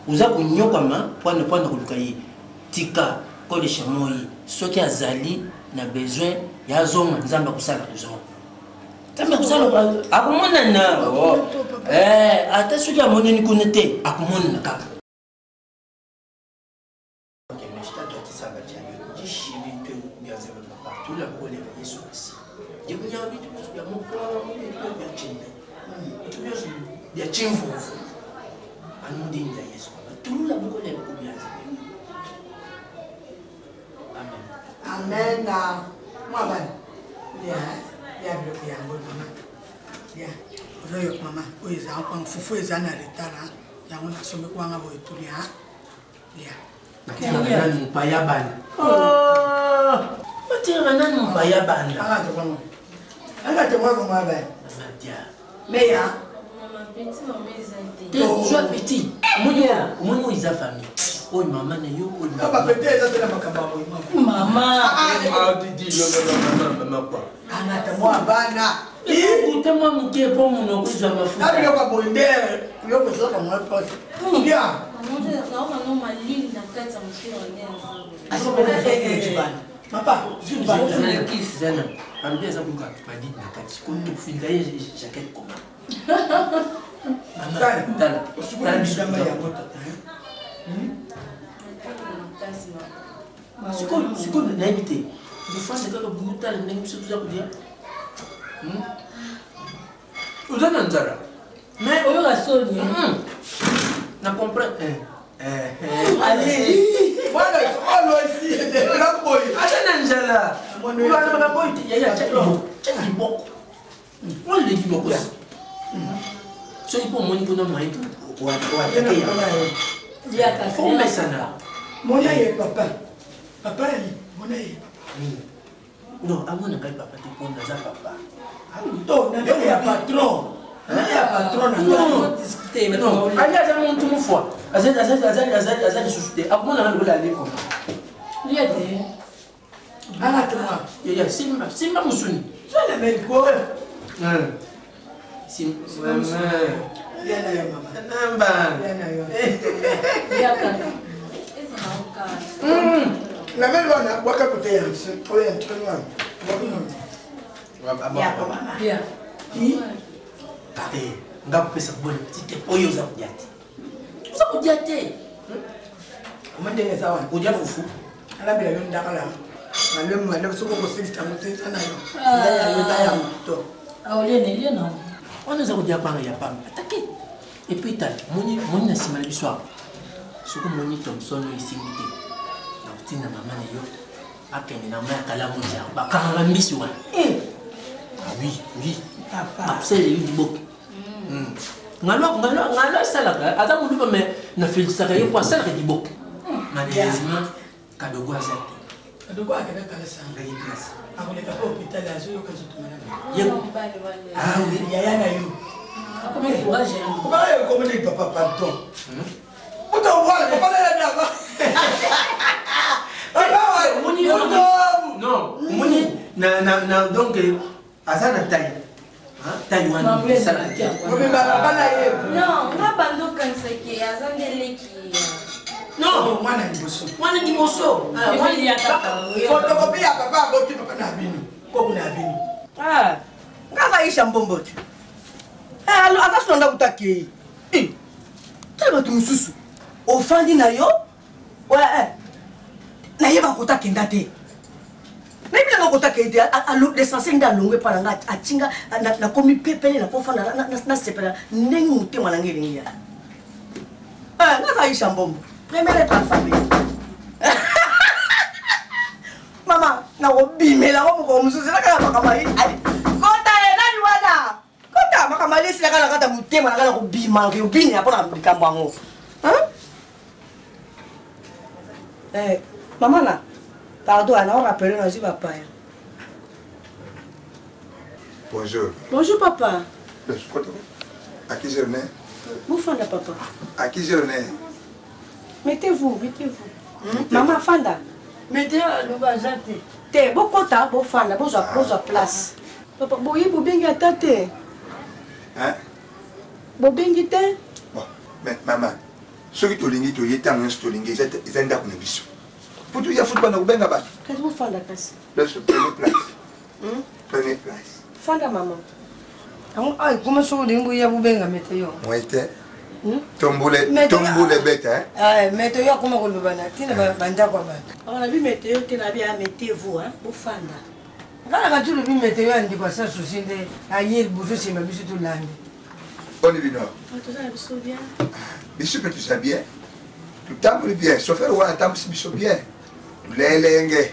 oza konyokama mpona koluka ye tika kolesha moi soki azali na besoin ya zonga nzambe akosala kozonga nzambe akosala akomonana ata soki amonani kuna te akomonana kaka ya chimvu anudinga Yesu tulula bukole kubiaza amen mwabana ya bloki yango mama ya oyo mama oyo za kwa mfufu eza na retara yango nasome kwanga boye tulia ya matia nani mpaya bana matia nani mpaya bana anga te mwabana matia meya sois petit omoni oyo eza famille oyo mama na yo oyo bapete eza te na makambo ya mama angata mwa bana ekute mwa moke mpo mono okozwa mafuta abiloko bondere biloko ezoka mwa pote bia papa zana alobi aza koluka padite na kati kotofinga ye jaquette koma sikoyo nayebi te defase kaka butala ndenge biso toza kolia oza na nzala mais oyoka soni na comprendre aza na nzala wana makambo oyo te yaya tya liboko oleki liboko soki mpo omoni mpona mayi watake ya fomesana mona ye papa ye mona ye non amona ngai papa te mpo naza papa to na ya patron ali aza muntu mufwa aza lisusu te akomona nga lokola ali koma simba musuni lameli wana bwaka kote oyo ntwana nga kopesa kobona petite oyo oza kodia te oza kodia te omandenge eza wana odia fufu alabela yo ndakala nalwemwana soko kosilisa motesa nayo yayoza ya moto wana oza kodia kwanga ya pamba atake epuis tala moni na nsima na biso awa soki moni thomson oyo esimbi te nakotinda mama na yo akende na mai akala moja bakangaka mbisi wana oui akosaleli liboke ngalo asalaka aza moluba me na felisaka ye po asalaka liboke malheureusement kadogo aza te Adogo akebe kala sanga classe. akoleka po hôpital azoyoka nzoto Yango. ah oui yaya na yo Combien de courage comment il papa pardon Puta wala papa na daba Non, moni na donc azana taille. Taïwan. Non, nga bando kansaki azandeleki. Non, mwana liboso. Mwana liboso. Wali ya tata. Photocopie ya papa bote papa na bino. Koko na bino. Ah, ngaka isha mbombote. Alo akasonda kutaki. Tele batu mususu. Ofandi na yo? Ouais. Na yeba kutaki ndate. Même si on a été à l'essentiel de l'ongwe par la atinga na komi pepele na pofa na sepela nengi muté manangi lingia. Ah, na kai shambombo. Première lettre alphabet. Mama, na obime la ko mususu la kala makamali. Kota ena liwana. Kota makamali sila kala kata muté mananga ko bima ko bini hapo na bikambo ngo. Hein? Maman na pardon, on rappelle nos papa. Bonjour. Bonjour papa. À qui je venais? Vous fanda papa. À qui je venais? Mettez-vous. Maman fanda. Mettez le bazate. Te, bon kota, bon fanda, bon place. Papa, boyi bobengi atate. Hein? Bobengi te? Bon, mais maman, ceux qui tolingi to yeta ngos tolingi, ils ont d'abord une vision. Pour tout, il y a football au Bengabat. Qu'est-ce que vous faites la place? Première place. Première place. Fanda maman. Comment ça vous dites que vous avez météo? Moi, j'étais. Tomboule bête, hein? Ah, météo, comment vous le banez? Tu n'as pas de quoi. On a vu météo, tu n'as bien mettez-vous, hein? Vous fanda. Quand tu as vu météo, on dit quoi ça, souci de ailleurs, bouger, c'est ma bise tout l'année. On est venu. Tout ça, c'est bien. Bien sûr que tu sais bien. Tout le temps, bien. Sauf faire ouais, tant que c'est bien. Lélenge.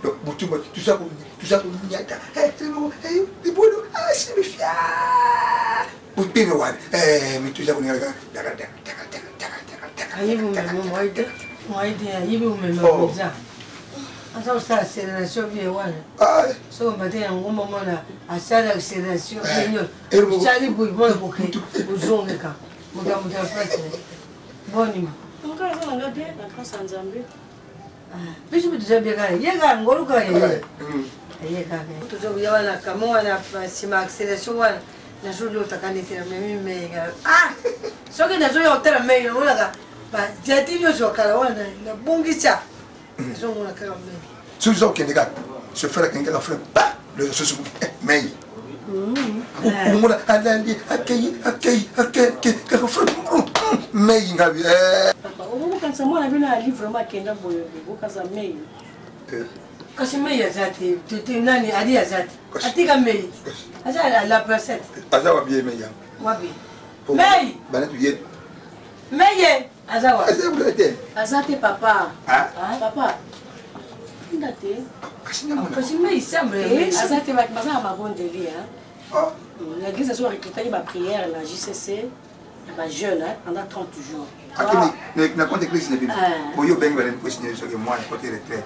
Donc, tout ça, il y a des boulots. Ah, c'est le fier. Pour bien, mais tout ça, on y a Aïe, vous m'aimez, moi, il vous m'aimez, déjà. Alors, ça, c'est la chose bien, ouais. Ah, so matin, un moment là, à ça, l'accélération, Charlie Bouy, bon, bouquet, au zone de cas. Mon gars, bon, Donc, on a bien, la grâce à Nzambé. mais je me disais bien, il y a un gros gars, il y a toujours bien, on a comme on a si ma accélération, la journée où tu as gagné, mais ah, ce que les gens ont tellement mais on a bah, j'ai dit, je suis au Calawan, le bon guichard. Ils ont la caramel. ceux qui ont gars, se faire qu'un gars fait pas le sous mais. On a accueilli, mais il y a Papa, quand ça, moi, on a vu un livre vraiment qui est là, quand ça met. Quand c'est meilleur, tu es nani, a dit à ça. A dit qu'à meilleur. A ça, la placette. Aza wa bien meilleur. Moi, bien. Mais, Bana tu yé. meilleur. A ça, ouais. Aza vous êtes. Azate papa. Ah, Papa. Ndate. kasina mona. Quand c'est meilleur, ça me Azate va passer à ma bonne de vie, hein. Oh, L'église a souvent récupéré ma prière, la JCC, ma jeune, pendant 30 jours. akini na compte église n'est pas. Boyo ben va pour signer ce que moi côté retraite.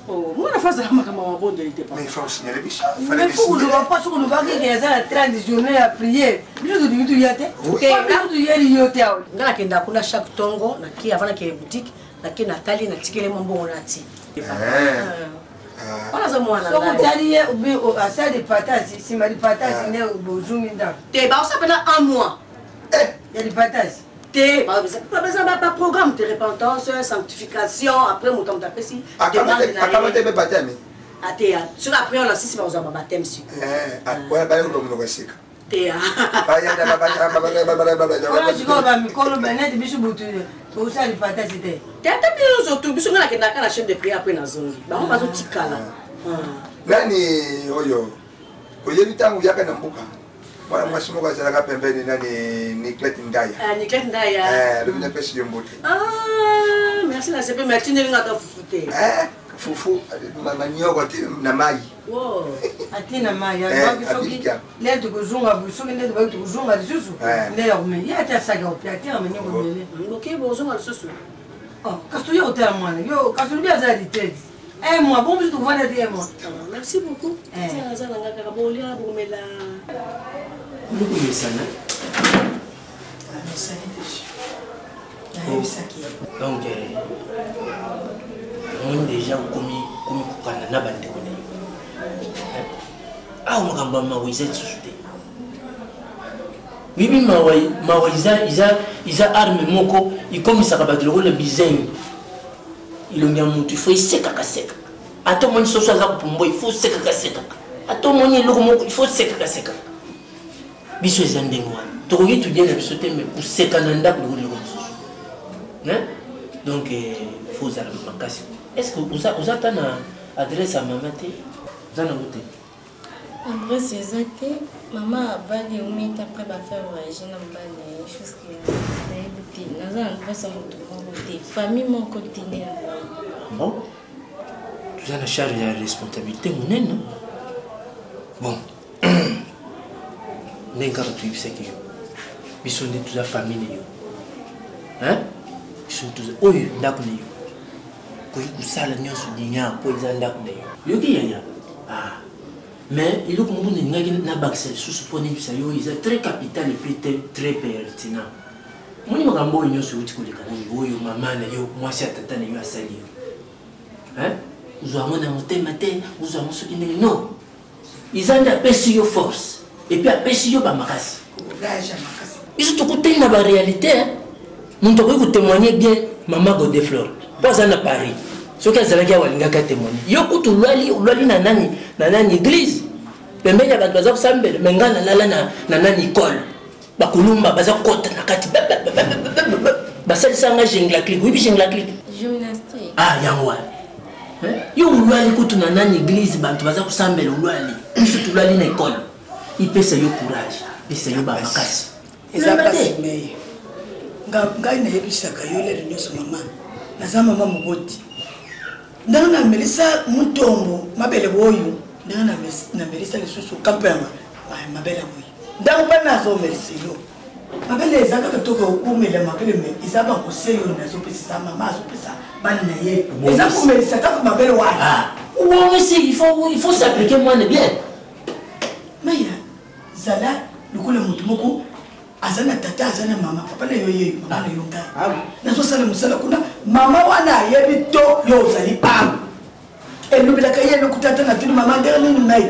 Oh, moi la face de ma bonne de l'ité. Mais il faut signaler bis. mais il faut que nous ne pas sur le baguette et ça la traditionnelle à prier. Je te dis tu y étais. OK, là tu y es il y était. Ngala kenda kuna chaque tongo na ki avant que boutique na ki Nathalie na tikele mambo onati. Voilà ça moi na. So vous allez au à ça des patates, si ma patates n'est au bozumi nda. Te ba ça pendant un mois. Il y a des patates. Te pas besoin de programme de repentance, sanctification, après mon temps d'apprécier. Akamate be baptême. Atea, sur après on a 6 mois de baptême si. Ouais, ba yo comme no gasika. Te. Ba ya da Voilà, je vois mi kolo benet bisu butu. Au ça des patates c'était. Te ata bien surtout biso ngala kenda kana chaîne de prière après na zongi. Ba on bazo tikala. Nani oyo. Oyebi tangu yaka na mbuka. Voilà, moi, je suis allé à Pembeni, Nicolette Ndaya. Nicolette Ndaya. Le vinaigre de Yombote. Ah, merci, la CP, mais tu n'es pas foutu. Foufou, ma manioc, na mai. Wow. Atina mai, l'aide de Zunga, vous souvenez de Zunga, de Zuzu. L'air, mais il y a ta saga au pied, mais nous, ok, bonjour, al susu. Quand tu es au terme, quand tu es à la tête, un mois, bon, tu vois des mois. Merci beaucoup. Donc, on est déjà commis na bande ko ah on gamba mawiza tsude bibi mawiza iza arme moko ikomisa kabatlo le bizengi ilongia mutu faut seka kaseka ato moni soso za kupombo il faut seka kaseka ato moni loko moko il faut seka kaseka biso ezandengwa to yi tu bien biso te mais pour seka nanda ko le hein donc faut za makasi. Est-ce que vous avez une adresse à maman? Vous avez une adresse exacte. Maman a bagué ou met après va faire voyager dans les choses que j'ai dans un adresse à mon côté. Famille mon côté. Bon. Tu as la charge de la responsabilité, mon aîne, non? Bon. N'est pas tu sais que ils sont de toute la famille. Hein? Ils sont tous. Oui, d'accord. Kusala nyonso dinya po izanda kuneyo yoki yanya ah mais il ko mungu ngaki na baxel susu poni bisa yo is très capital et très pertinent moni makambo nyonso uti kulika na yo mama na yo mwasi atata na yo asali hein uzo mona motema te uzo moso kinenge non izanda pesi yo force et puis apesi yo ba makasi iso to kutenda ba réalité muntu ko témoigner bien maman Godefleur pas à Paris. Ce que ça veut dire, c'est que témoigner. Yo kutu lwali na nani église. Pembeni ya bantu baza kusambela, mengana na nani école. Bakulumba baza kota na kati. Basalisa nga jingla clip. Oui, jingla clip. Gymnastique. Ah, yangwa. Yo lwali kutu na nani église bantu baza kusambela lwali. Surtout lwali na école. Il pesa yo courage. Pesa yo ba makasi. Ezapasi mei. Ngai na yebisaka yo le nyonso mama. Naza mama moboti. Ndanga na melisa mutombo mabele boyo. Ndanga na melisa lisusu kampema. Mabele boyo. Ndanga pa nazo melisa yo. Mabele ezaka katoko umela mabele me. Izaba koseyo nazo pesa mama azo pesa bani na ye. Ezaka melisa kaka mabele wa. Ah. Ou aussi il faut s'appliquer moi bien. Maya zala lukule mutu moko azana tata azana mama papa na yoye mama na yonga nazo sala musala kuna mama wana yebi to yo zali pam elubila ka yeno kutata na tuni mama ndere ni mai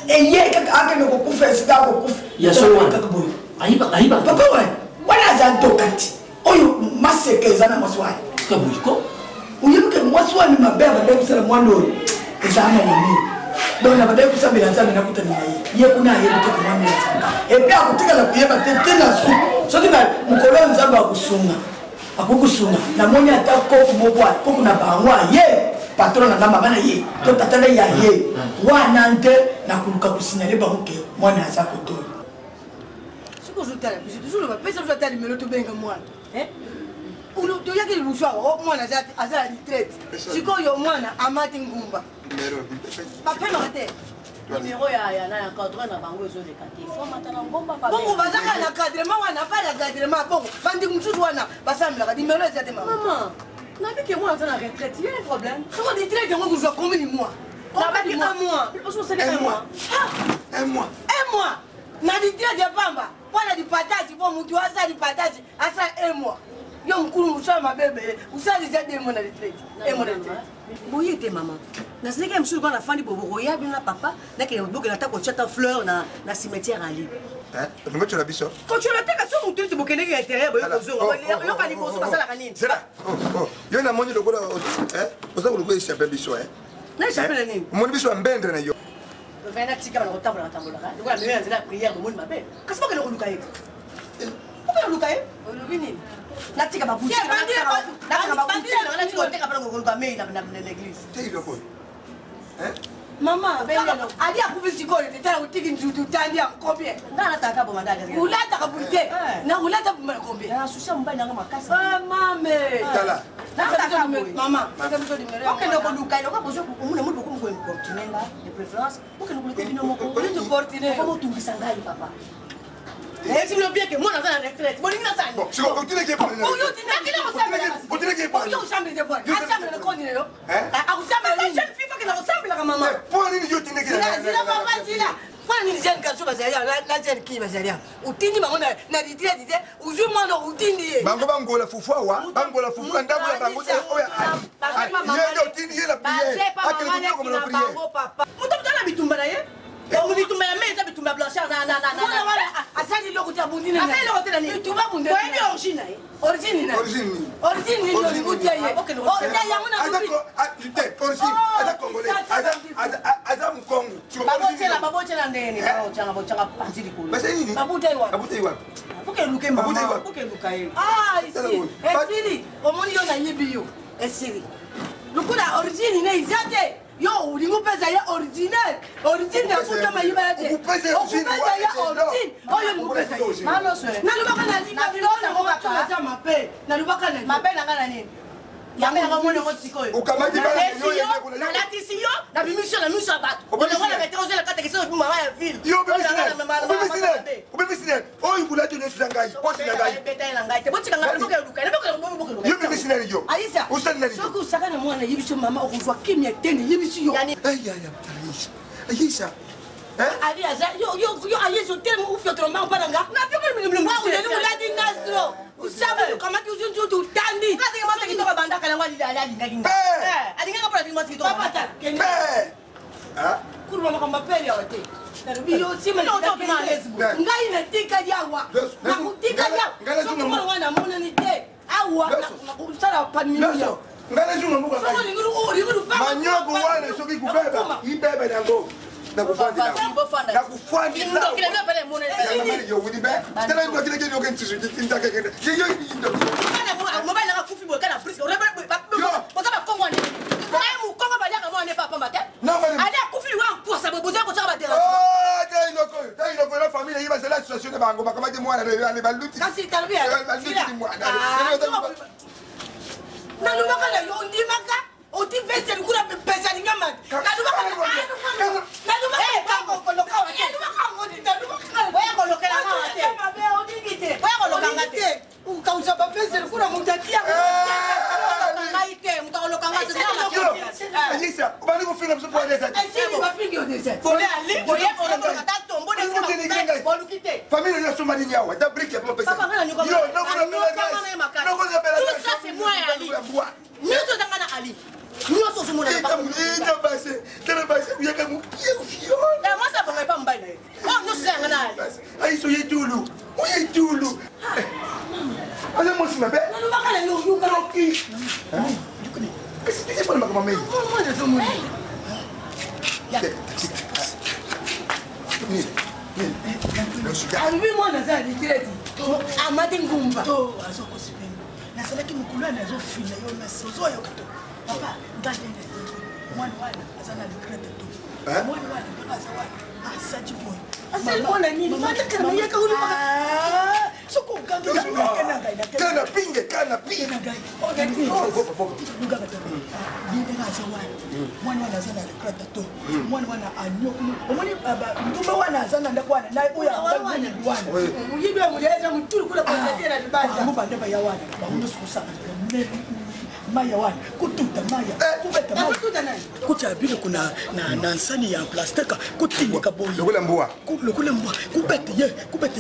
eye ka aka no ko kufesa ka ko kuf ya so wana aiba papa wana za tokati oyo maseke zana maswani kabuiko uyebuke maswani mabeba ndio kusala mwando ezama ni donc na badai kusambela nzambe na kutani na ye kuna ye kutoka mwana nzambe et puis akutika la kuyeba tete na su soki na mukolo nzambe akukusunga na moni atako kumobwa ko na bangwa ye patron na ngamba bana ye to tatala ya ye wana nte na kuluka kusignale banke mwana azako to siko zutala puis toujours le pesa zutala numéro to benga mwana ulo to yake luswa o mwana azala retraite siko yo mwana amati ngumba papa note numéro ya na cadre na bango zo de kati faut matana ngomba pa bongo bazaka na cadrement wana pas la cadrement bongo bandi mchuzu wana basamla numéro ya te maman na bi ke moi on na retraite il y a un problème comment des traits ngo kuzwa combien de mois na ba ki un mois parce que c'est un mois un mois na di traits de pamba wana di patazi bon mutu asa di patazi asa un mois yo mkulu msha mabebe usali za demo na retraite un mois de retraite boye te maman na sineke msulu kwa na fandi bobo ya bi na papa na ke boke na ta ko chata fleur na cimetière ali ngo chola biso ko chola te ka so mutu te bokene ke intérêt boye ko zonga yo ka ni ko so basala kanini zera yo na moni lokola oza ko lokola chape biso na chape na nini moni biso mbendre na yo vena tika na kotambola ka lokola meme nzela prière de moni mabe kasi boke lo luka ye boke lo luka ye olobi nini natika babuti natika babuti na tika oteka pala ko luka mei na l'église te iloko mama ali akufi sikole tetala utiki njutu tandi ya combien ngana taka bo mandaka ulata kabute na ulata bo combien na susa mbani ngama makasi mame tala nataka mama nataka biso numéro ok ndoko luka ndoko bozo umune mudu ko mko importunenga de préférence ok ndoko luka bino moko ni tu portine ko tungisa ngai papa Et si le bien que moi dans la retraite, bon, il n'a pas. Bon, c'est quoi, tu n'es pas bon. Oh, yo, tu n'es pas bon. Tu n'es pas bon. Yo, chambre de bois. Chambre de quoi, yo? Ah, vous chambre de jeune fille, faut que la ressemble à maman. Pour aller, yo, tu n'es pas bon. Dis la papa, dis la. Kwa ni jeune garçon bazalia, la jeune qui bazalia. Utindi bango na ditira ditira, uzu mwana utindi. Bango la fufua wa, bango la fufua ndabu ya bango oya. Yeye utindi yela prier. Akele kuko na prier. Muto mtana bitumba na ye. Mu bitumba ya meza bitumba blanchard na. Wala asali loko tia bundine. Asali loko tia ni. Bitumba bundine. Kwa hiyo origine. Origine na. Origine ni ngutia ye. Oh, ya muna kubi. Origine, ada congolais. Ada mkongo. Babochela ndeni, babochanga panzili kulu. Basi nini? Babuta iwa. Babuta iwa. Buke luke mama. Buke luka ye. Ah, ici. Esiri, omoni yo na yibi yo. Esiri. Lukula origine ne izate. Yo, ulingo pesa ya original. Original kuta mayiba yate. Ukupesa ya origine. Oyo ni kupesa. Malo swe. Na lubaka na liba bilona kwa tuza mape. Na lubaka na mape na ngana nini? Yambe nga mwana ko sikoyo. Ukamati bala yo yende kuna. Na latisi yo, na bimisho na miso abato. Ona wala meteroze la kata kiso bu mama ya ville. Yo bebisine. Oyi bulati no tsangai. Posi na ngai. Beta ina ngai. Boti kanga buke luka. Na buke luka. Yo bebisine yo. Aisha. Usani na yo. Soko saka na mwana yibisho mama okuzwa kimya tene yibisho yo. Aïe. Aïcha. Ali aza yo ayeso tele mu ufyo tromba paranga. Na piko mlimlimbu. Wa ule mulati nastro. Usabu kama kiuzu utandi. Kazi kama mtu kitoka bandaka na ngali dala ndinga. Adinga kwa timu mtu papa. Ah. Kuruma kama pele yote. Narubiyo sima na utopima lesbu. Ngai na tika yawa. Na kutika yawa. Soko mwana mwana ni te. Awa na kusala panimio. Ngale zuma mbuka ngai. Soko nguru papa. Manyogo wana soki kubeba. Ibebe nango. Na kufandi na kile ndio pale mwana yo wudi be tena ndo kile kile yoke ntsu kinta keke yo ndo kana mobile na kufi bo kana frisk ore ba ko sa ba kongo ni ai mu kongo ba jaka mwana papa mbake ali kufi wa mposa bo boza ko tsaka ba dela ta inoko la famille yiba c'est la situation de bango bakamate mwana le baluti kasi talbia na lubaka na yo ndimaka oti vese likula pesa nyama na lubaka na lubaka kango koloka wa na lubaka wewe koloka na ngate ukauza bafese likula mutatia ngaite mtakoloka ngate Alisa ubali kufinga msopo wa desert sisi bafingi wa desert pole ali pole koloka tato mbona sio bolukite famille ya Somalie nyawa da brique pour pesa papa ngana nyuka yo no kuna bela tout ça c'est moi Ali mioto tangana Ali mioto sumuna ita base tena base uyaka mupie ufio na mwasa bonga pa mbai na oh no sanga na Ali aiso yetulu uyetulu ale mosi mabe na lubaka na yo yuka ki c'est pas ma maman moi je suis mort Alibi mwana za litreti. Amati ngumba. To azoko sipeni. Na salaki mukulu na zo fina yo mesi zo yo kato. Papa, ngade ne. Mwana wana azana litreti to. Mwana wana bakaza wana. Asaji boy. Asali mwana nini? Mwana kana yeka hulu paka. Soko gangi na kana pinge na gai. Luga kato. Bide na za wana. Mwana wana azana litreti to. Mwana wana anyoku. Omoni baba ndumba wana azana ndakwana. Na uya wana. Uyibe muleza mutulu kula kwa tena libasa. Mubande ba yawana. Ba undu sikusaka. Maya wana kututa maya kubeta maya kututa nani kucha bile kuna na nsani ya plastika kutinga kaboyi lokula mbwa kubeta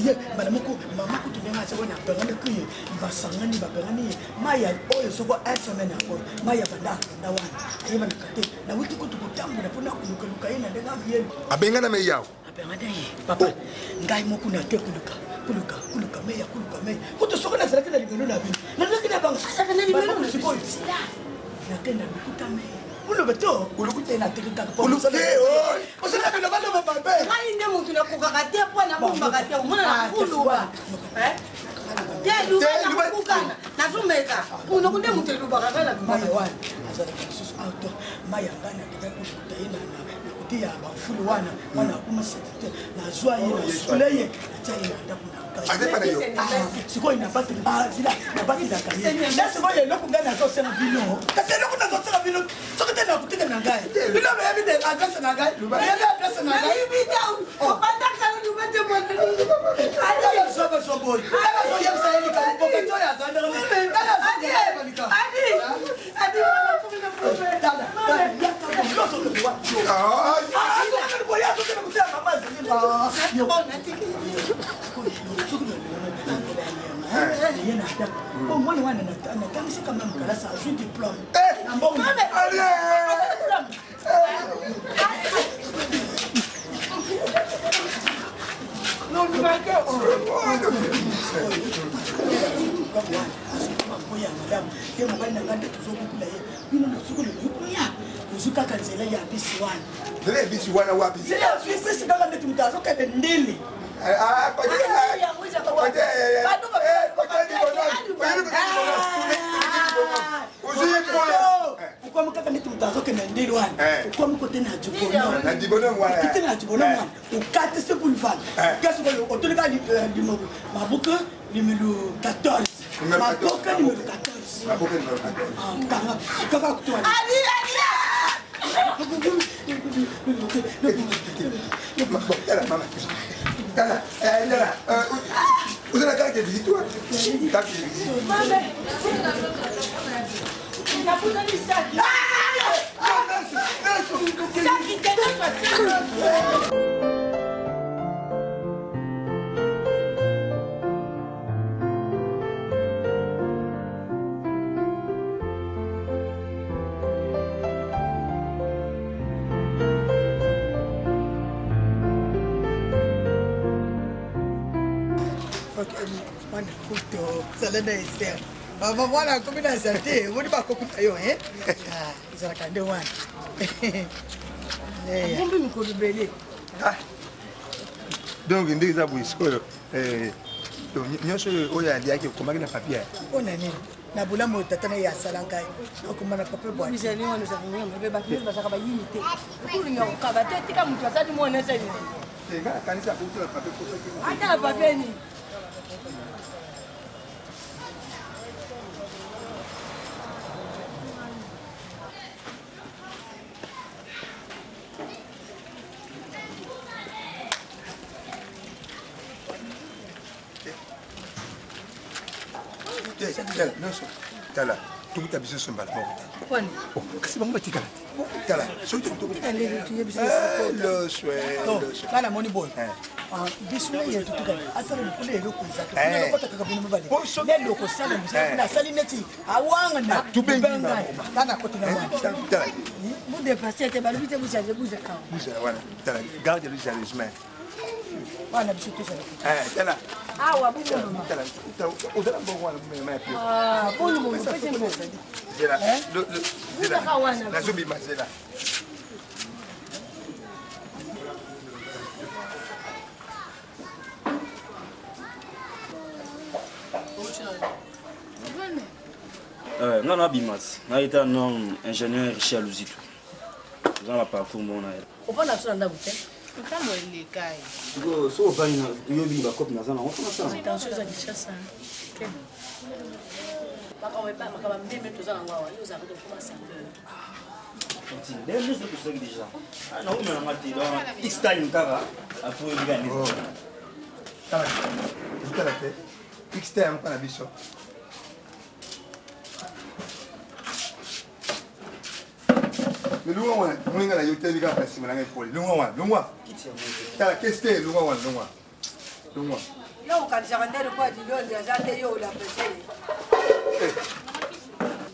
ye bana moko mama kutubenga se wana pengane kuye basangani bapengani maya oyo soko semaine apo maya banda na wana ayeba nakate na wiki kutukutambu na pona kuluka ina ndenga yenu abengana me yao abengana ye papa ngai moko na te kuluka meya kuto soko na serikali libelo na bino na ndakina banga sasa kana libelo na sikoyo na tena bikuta meya ulo beto ulukuta na tekita uluke oi osana bino balo mababe ngai nde muntu na kukakate po na bomba kate mona na kuluba ya luba kukana na zumeka uno kunde muntu luba kakala maya wana azala kususu auto maya ngana kita kukuta ina na kutia bafulu wana kuma sekete na zwa ye na skuleye na tsaye na ndakuna siko inapata zila napata na kanye na siko ye lokunga na zo sema bino kasi lokunga zo sema bino soko tena kutika na ngai bino be ebi de address na ngai be address na ngai bita opanda kana lubate mwana ala yo so boy. Kaka soya msaeli kabupoka toya zanda kama. Kaka soya malika. Adi kuna problem. Dada. Loso lo kwa. Ah, boy ya toka kutia mama zini. Ah, yo bona tiki. Yena hata. Kwa mwana wana anatamisi kama mkalasa azui diploma. Ambao non mi va che ya madam ke mo bana ngande tuzokukula ye bino nosukule kuya kuzuka kanzela ya bisi1 le bisi1 wapi sile sisi kama ndetu mtazo kende ndili Ukwamo kaka ndetu mtazo kende ndili wana ukwamo kote na jubono na jubono wana kite na jubono wana ukate se boulevard kaso ko otolika di mabuka numéro 14 mabuka numéro 14 mabuka numéro 14 kaka kutoa mama Tala, vous avez la carte de visite, toi? Carte de visite. Maman, il a besoin du sac. Mana kuto, salada ese. Mama mwana kumi na sante, wodi ba kokuta yo Izara kande wana. Mumbi mikolo bele. Donc ndi za buiskolo nyonso oyo andi yake komaki na papier. Ona nini? Na bula mo tatana ya salanga. Okumana papier bwa. Bizali wana za kunga mbebe ba kiba za kaba yini te. Kulu nya ukaba te tika mtu asadi muone sasa ni. Ngana kanisa kutoa papier kwa. Hata papier ni. Tala, tukuta biso sombala moko. Kwani? Kasi bango batikala. Tala, so tukuta. Lo swe. Kana moni boy. Biso ya tukuta. Asala mkule eloko zato. Kuna kota kaka bino mbali. Lelo ko sala musala na sali neti awanga na tubenga. Kana kota na mwa. Tala. Vous dépassez te balu bite buza buza ka. Buza wana. Tala, garde le sérieusement. Wana biso to sala. Tala. Awa bumo. Tala, udala bongo wana mema pio. Bonu mo pese mo. Zela. Zela. Na zubi mazela. Nga na bimas, nga ita non ingénieur Richard Luzitu. Nga la parcours mona. Opana sona ndabu te. Kama ile kai. So bani na yobi ba copie na zana, on fait ça. Attention za kishasa. Okay. Makaba mbime tozana ngwa yo za kutokuma sangue. Des choses que ça déjà. Ah non, mais on m'a dit dans X time kara après il gagne. Tala. Tala te. X time kana biso. Le loin wana, mwenga na yote bika pasi malanga pole. Loin wana, loin. Tala keste loin wana, loin. Loin. Yo ukanisa bandero kwa dilonde azate yo la pese.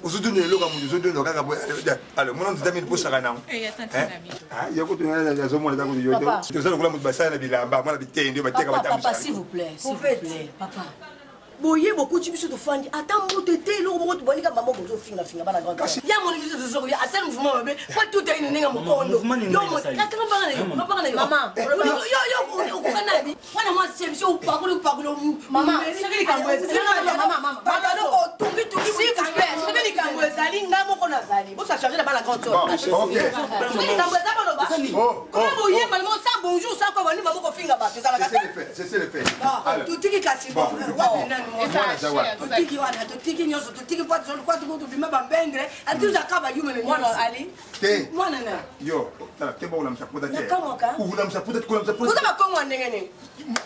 Aujourd'hui nous loka mu aujourd'hui no kaka boy. Alors mon nom est pour Sarana. Ah, yoko to na za zomo na ko yo. To za lokula mu basala na bilamba, mwana bitende bateka batamba. Papa s'il vous plaît, papa. Boye beaucoup de biso to fandi ata moto te lo mo to bonika mama bozo finga bana grand. Ya mo biso to zo ya asel mouvement be. Kwa tout est ninga mo kondo. Yo mo takala bana yo. Mama. Yo ko kana bi. Wana mo se biso pakulu Mama, sekeli kangweza. Mama. Papa no o tuki si kangweza. Sekeli kangweza ali ngamo kona zali. Bo ça changer la bana grand tour. Sekeli kangweza bana ba. Comment vous y mal mo ça bonjour ça ko bani mama ko finga ba. C'est le fait. Alors tout qui kasi bon. Tiki wana tiki nyoso tiki kwa zolo kwa tuko tubima bambengre atuza kaba yume ni mwana ali te mwana na yo tala kemba una msaputa te na kama ka una msaputa tukula msaputa kuza makongo ndengene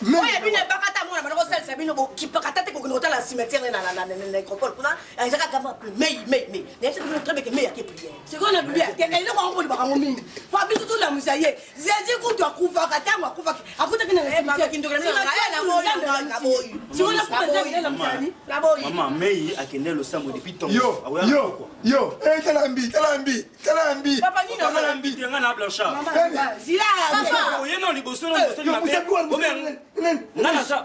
moya bine bakata na bango salisa bino bokipaka te kokota la cimetière na nécropole kuna ezaka kama mais nayebisa bino très bien que mais yake prière sikoyo na biblia eloko yango mponi bakango mingi po biso tolamusa ye jésus kutu akufaka ntango akufaki akutaki na Maman, mais akende losambo depuis ton. Yo, talambi. Papa ni na talambi tenga na Blanchard. Zila. Papa, oye non liboso non boso na pe. Nana sa.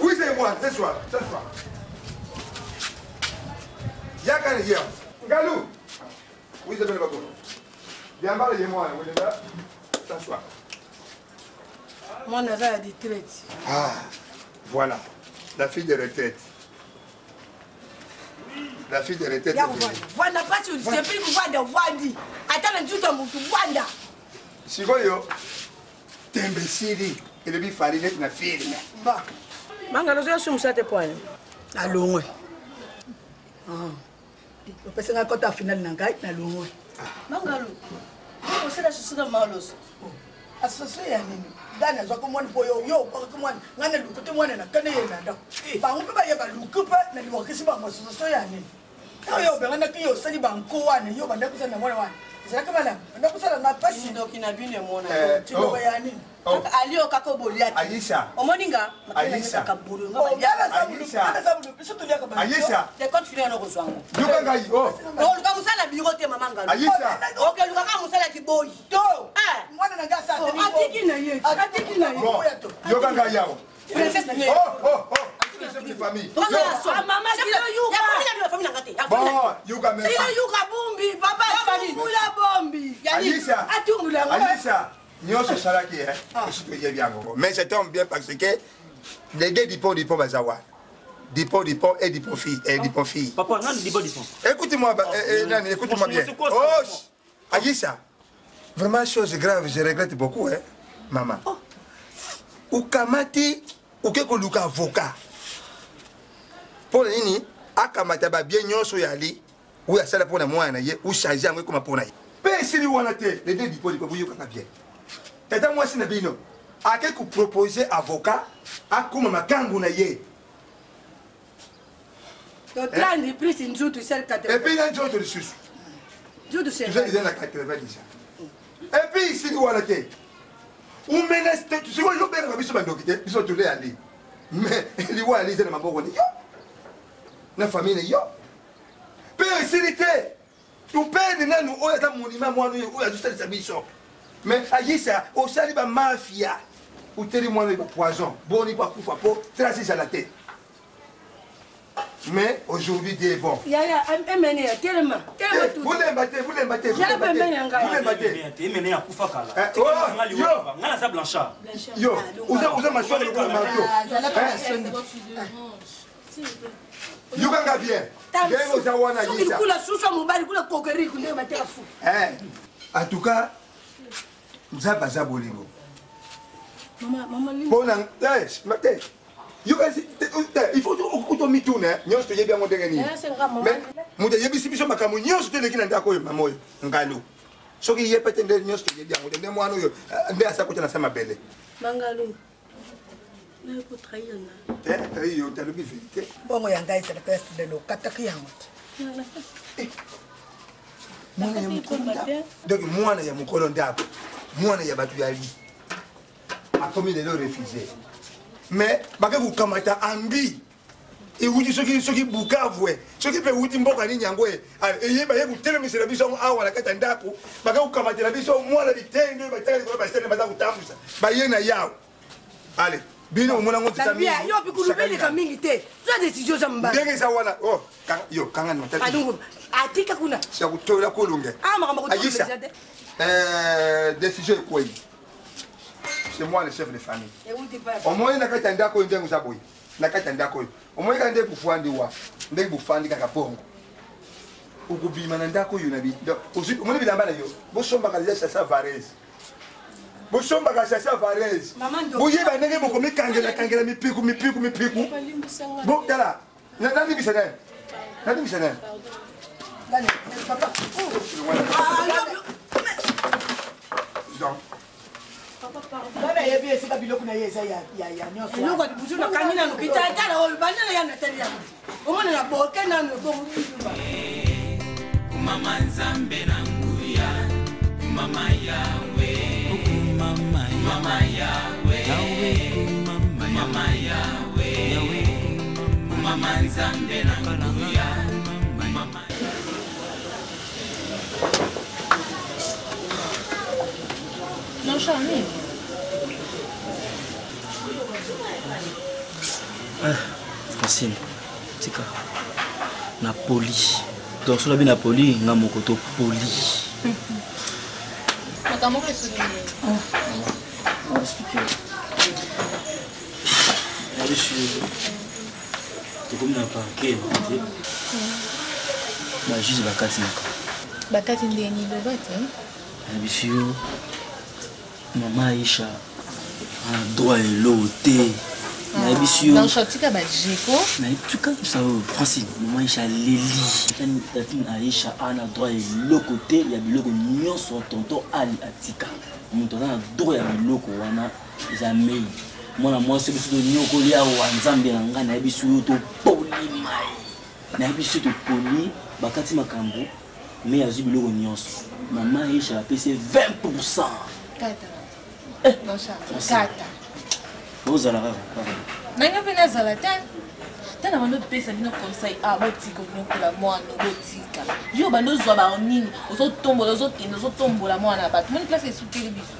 Oui, c'est moi, ce soir. Y'a hier. Ngalou. Oui, c'est bien le bateau. Viens parler de moi, vous êtes là. S'asseoir. Moi, on a des traites. Ah, voilà. La fille de retraite. La fille de retraite. Voilà, pas sur le plus que Wanda, Wandi. Attends, un tout à mon Wanda. Si vous voyez, t'es imbécile. Et le bif farine na fille. Bah, Mangalo, je suis un point. Allons. O pesa nga kota final nangai na lungu. Mangalo. O sela sisuda malos. Asoso ya nini? Dana zwa komwana boyo yo kwa komwana ngane lukuti mwana na kane yena ndo. Ba ngupe ba yeba lukupa na liwakisi ba masoso ya nini? Yo bengana kiyo sali ba nkowane yo banda kusana mwana wana. Zaka bana banda kusana na pasi ndo kinabini ya mwana. Tilo ya nini? Alio kako boliati. Aisha. Omoninga Aisha. Kaburu ngaba. Aisha. Te compte finir no kozwango. Yoka ngai. Oh. Luka musala biro te mama ngalo. Aisha. Okay, luka ka musala kiboyi. To. Mwana na ngasa te ni. Atiki na ye. Atiki na ye. Yoka ngai yao. Princesse na ye. Oh. C'est une famille. Maman, c'est le yuka. Ya famille na famille ngate. Bon, yuka merci. C'est le yuka bombi, papa. Mula bombi. Aisha. Atumula. Aisha. Nyonso salaki mais ça tombe bien parce que les deux Dipon Bazawa. Dipon et Dipon fille. Papa, non, Dipon. Écoutez-moi, écoute-moi bien. Oh, Aïssa, vraiment chose grave, je regrette beaucoup, hein, maman. Ou kamati, ou quelque luka avocat. Pour le nini, akamata ba bien nyonso yali, ou ya sala pour na moi na ye, ou changer en comme pour na ye. Mais si lui wana te, les deux Dipon buyoka bien. Tata moi si na bino, a quelque proposer avocat, a comme makangu na ye. Le train de prix c'est une joute celle 80. Et puis il y a une joute de sus. Joute de celle. Tu sais la 80 déjà. Et puis si tu vois la tête. Ou menace tu sais quoi yo ben biso bandokite, biso tolé ali. Mais il voit ali na maboko ni yo. Na famille yo. Père silité. Tu père na nous o ya monument moi nous o ya juste sa biso. Mais Aïssa, au sali ba mafia. Ou teli moi le poison. Boni pas kufa po tracer à la tête. Mais aujourd'hui, Dieu est bon. Vous l'embattez. Yo, vous avez ma soirée pour le marteau. Yuganga bien. En tout cas, Zabaza Bolingo. Il faut que tu tournes, nous te bien monter ni. Mais nous te yebisi biso makamu nyonso te lekina ndako yo mamoyo ngalo. Soki yepete nde nyonso te bien monter ndemo anu yo nde asakota na sama bele. Mangalo. Ne ko trahir na. Trahir yo te lobi vérité. Bongo yanga isa la peste de lo kataki yango. Mwana ya mukolonda. Donc mwana ya mukolonda. Mwana ya batu yali. A commis de le refuser. Mais baka kukamata ambi et wuti soki Bukavu soki pe wuti mboka ni nyango eyeba ye kutelemisa biso awa na kata ndako baka kukamata na biso mwana bitendo bataka ko basene baza kutambusa bayena yao allez bino mona ngoti tambi yo pikulubeli kamingi te za décision za mbaba ndenge za wana oh kanga no tati adungu atika kuna sha kutola kulunge makamba kutola décision quoi c'est moi le chef de famille. Au moins, il y a un d'accord, il y a un d'accord. Il y a un d'accord. Au moins, il y a un d'accord, il y a un d'accord, il y a un d'accord. Ukubi manandako yunabi. Aujourd'hui, on est dans la yo. Bo somba ka chassa Varese. Bo somba ka chassa Varese. Bo yeba ndenge mo komi kangela mi piku. Bo dala. Nani bisana. Nani bisana. Dani, papa. Non. Papa, baba yebi esika biloko na yeza ya nyonso. Eloko dibuzu na kanina no kitala o banana ya Natalia. Omona na boke na no bo. Mama Nzambe na nguya, Mama Yahweh, Mama Yahweh, Mama Yahweh, Mama Nzambe na nguya, Mama. Non, Charlie. Francine, tika. Napoli. Donc, sur la vie Napoli, on a mon côté poli. Comment est-ce que On va expliquer. Je suis. C'est comme dans le parquet. Je suis la carte. La carte est une idée. Je suis. Maman Aïcha. Un droit et l'auté. Dans le chatika bajiko na tuka ça Francine maman Aïcha Leli tatine Aïcha ana droit et le côté il y a biloko nyonso tonton Ali atika muto na droit ya biloko wana jamais mwana mwasi biso nyoko lia wa Nzambe na ngana biso to poli mai na biso to poli bakati makambo mais azu biloko nyonso maman Aïcha a payé 20%. Kata non ça kata vous allez voir. Nanga pena zalatan. Tana bando pesa bino conseil a botika kunokola mwana botika. Yo bando zwa ba nini, ozo tombola ozo kende ozo tombola mwana bato. Moni place esukeli biso.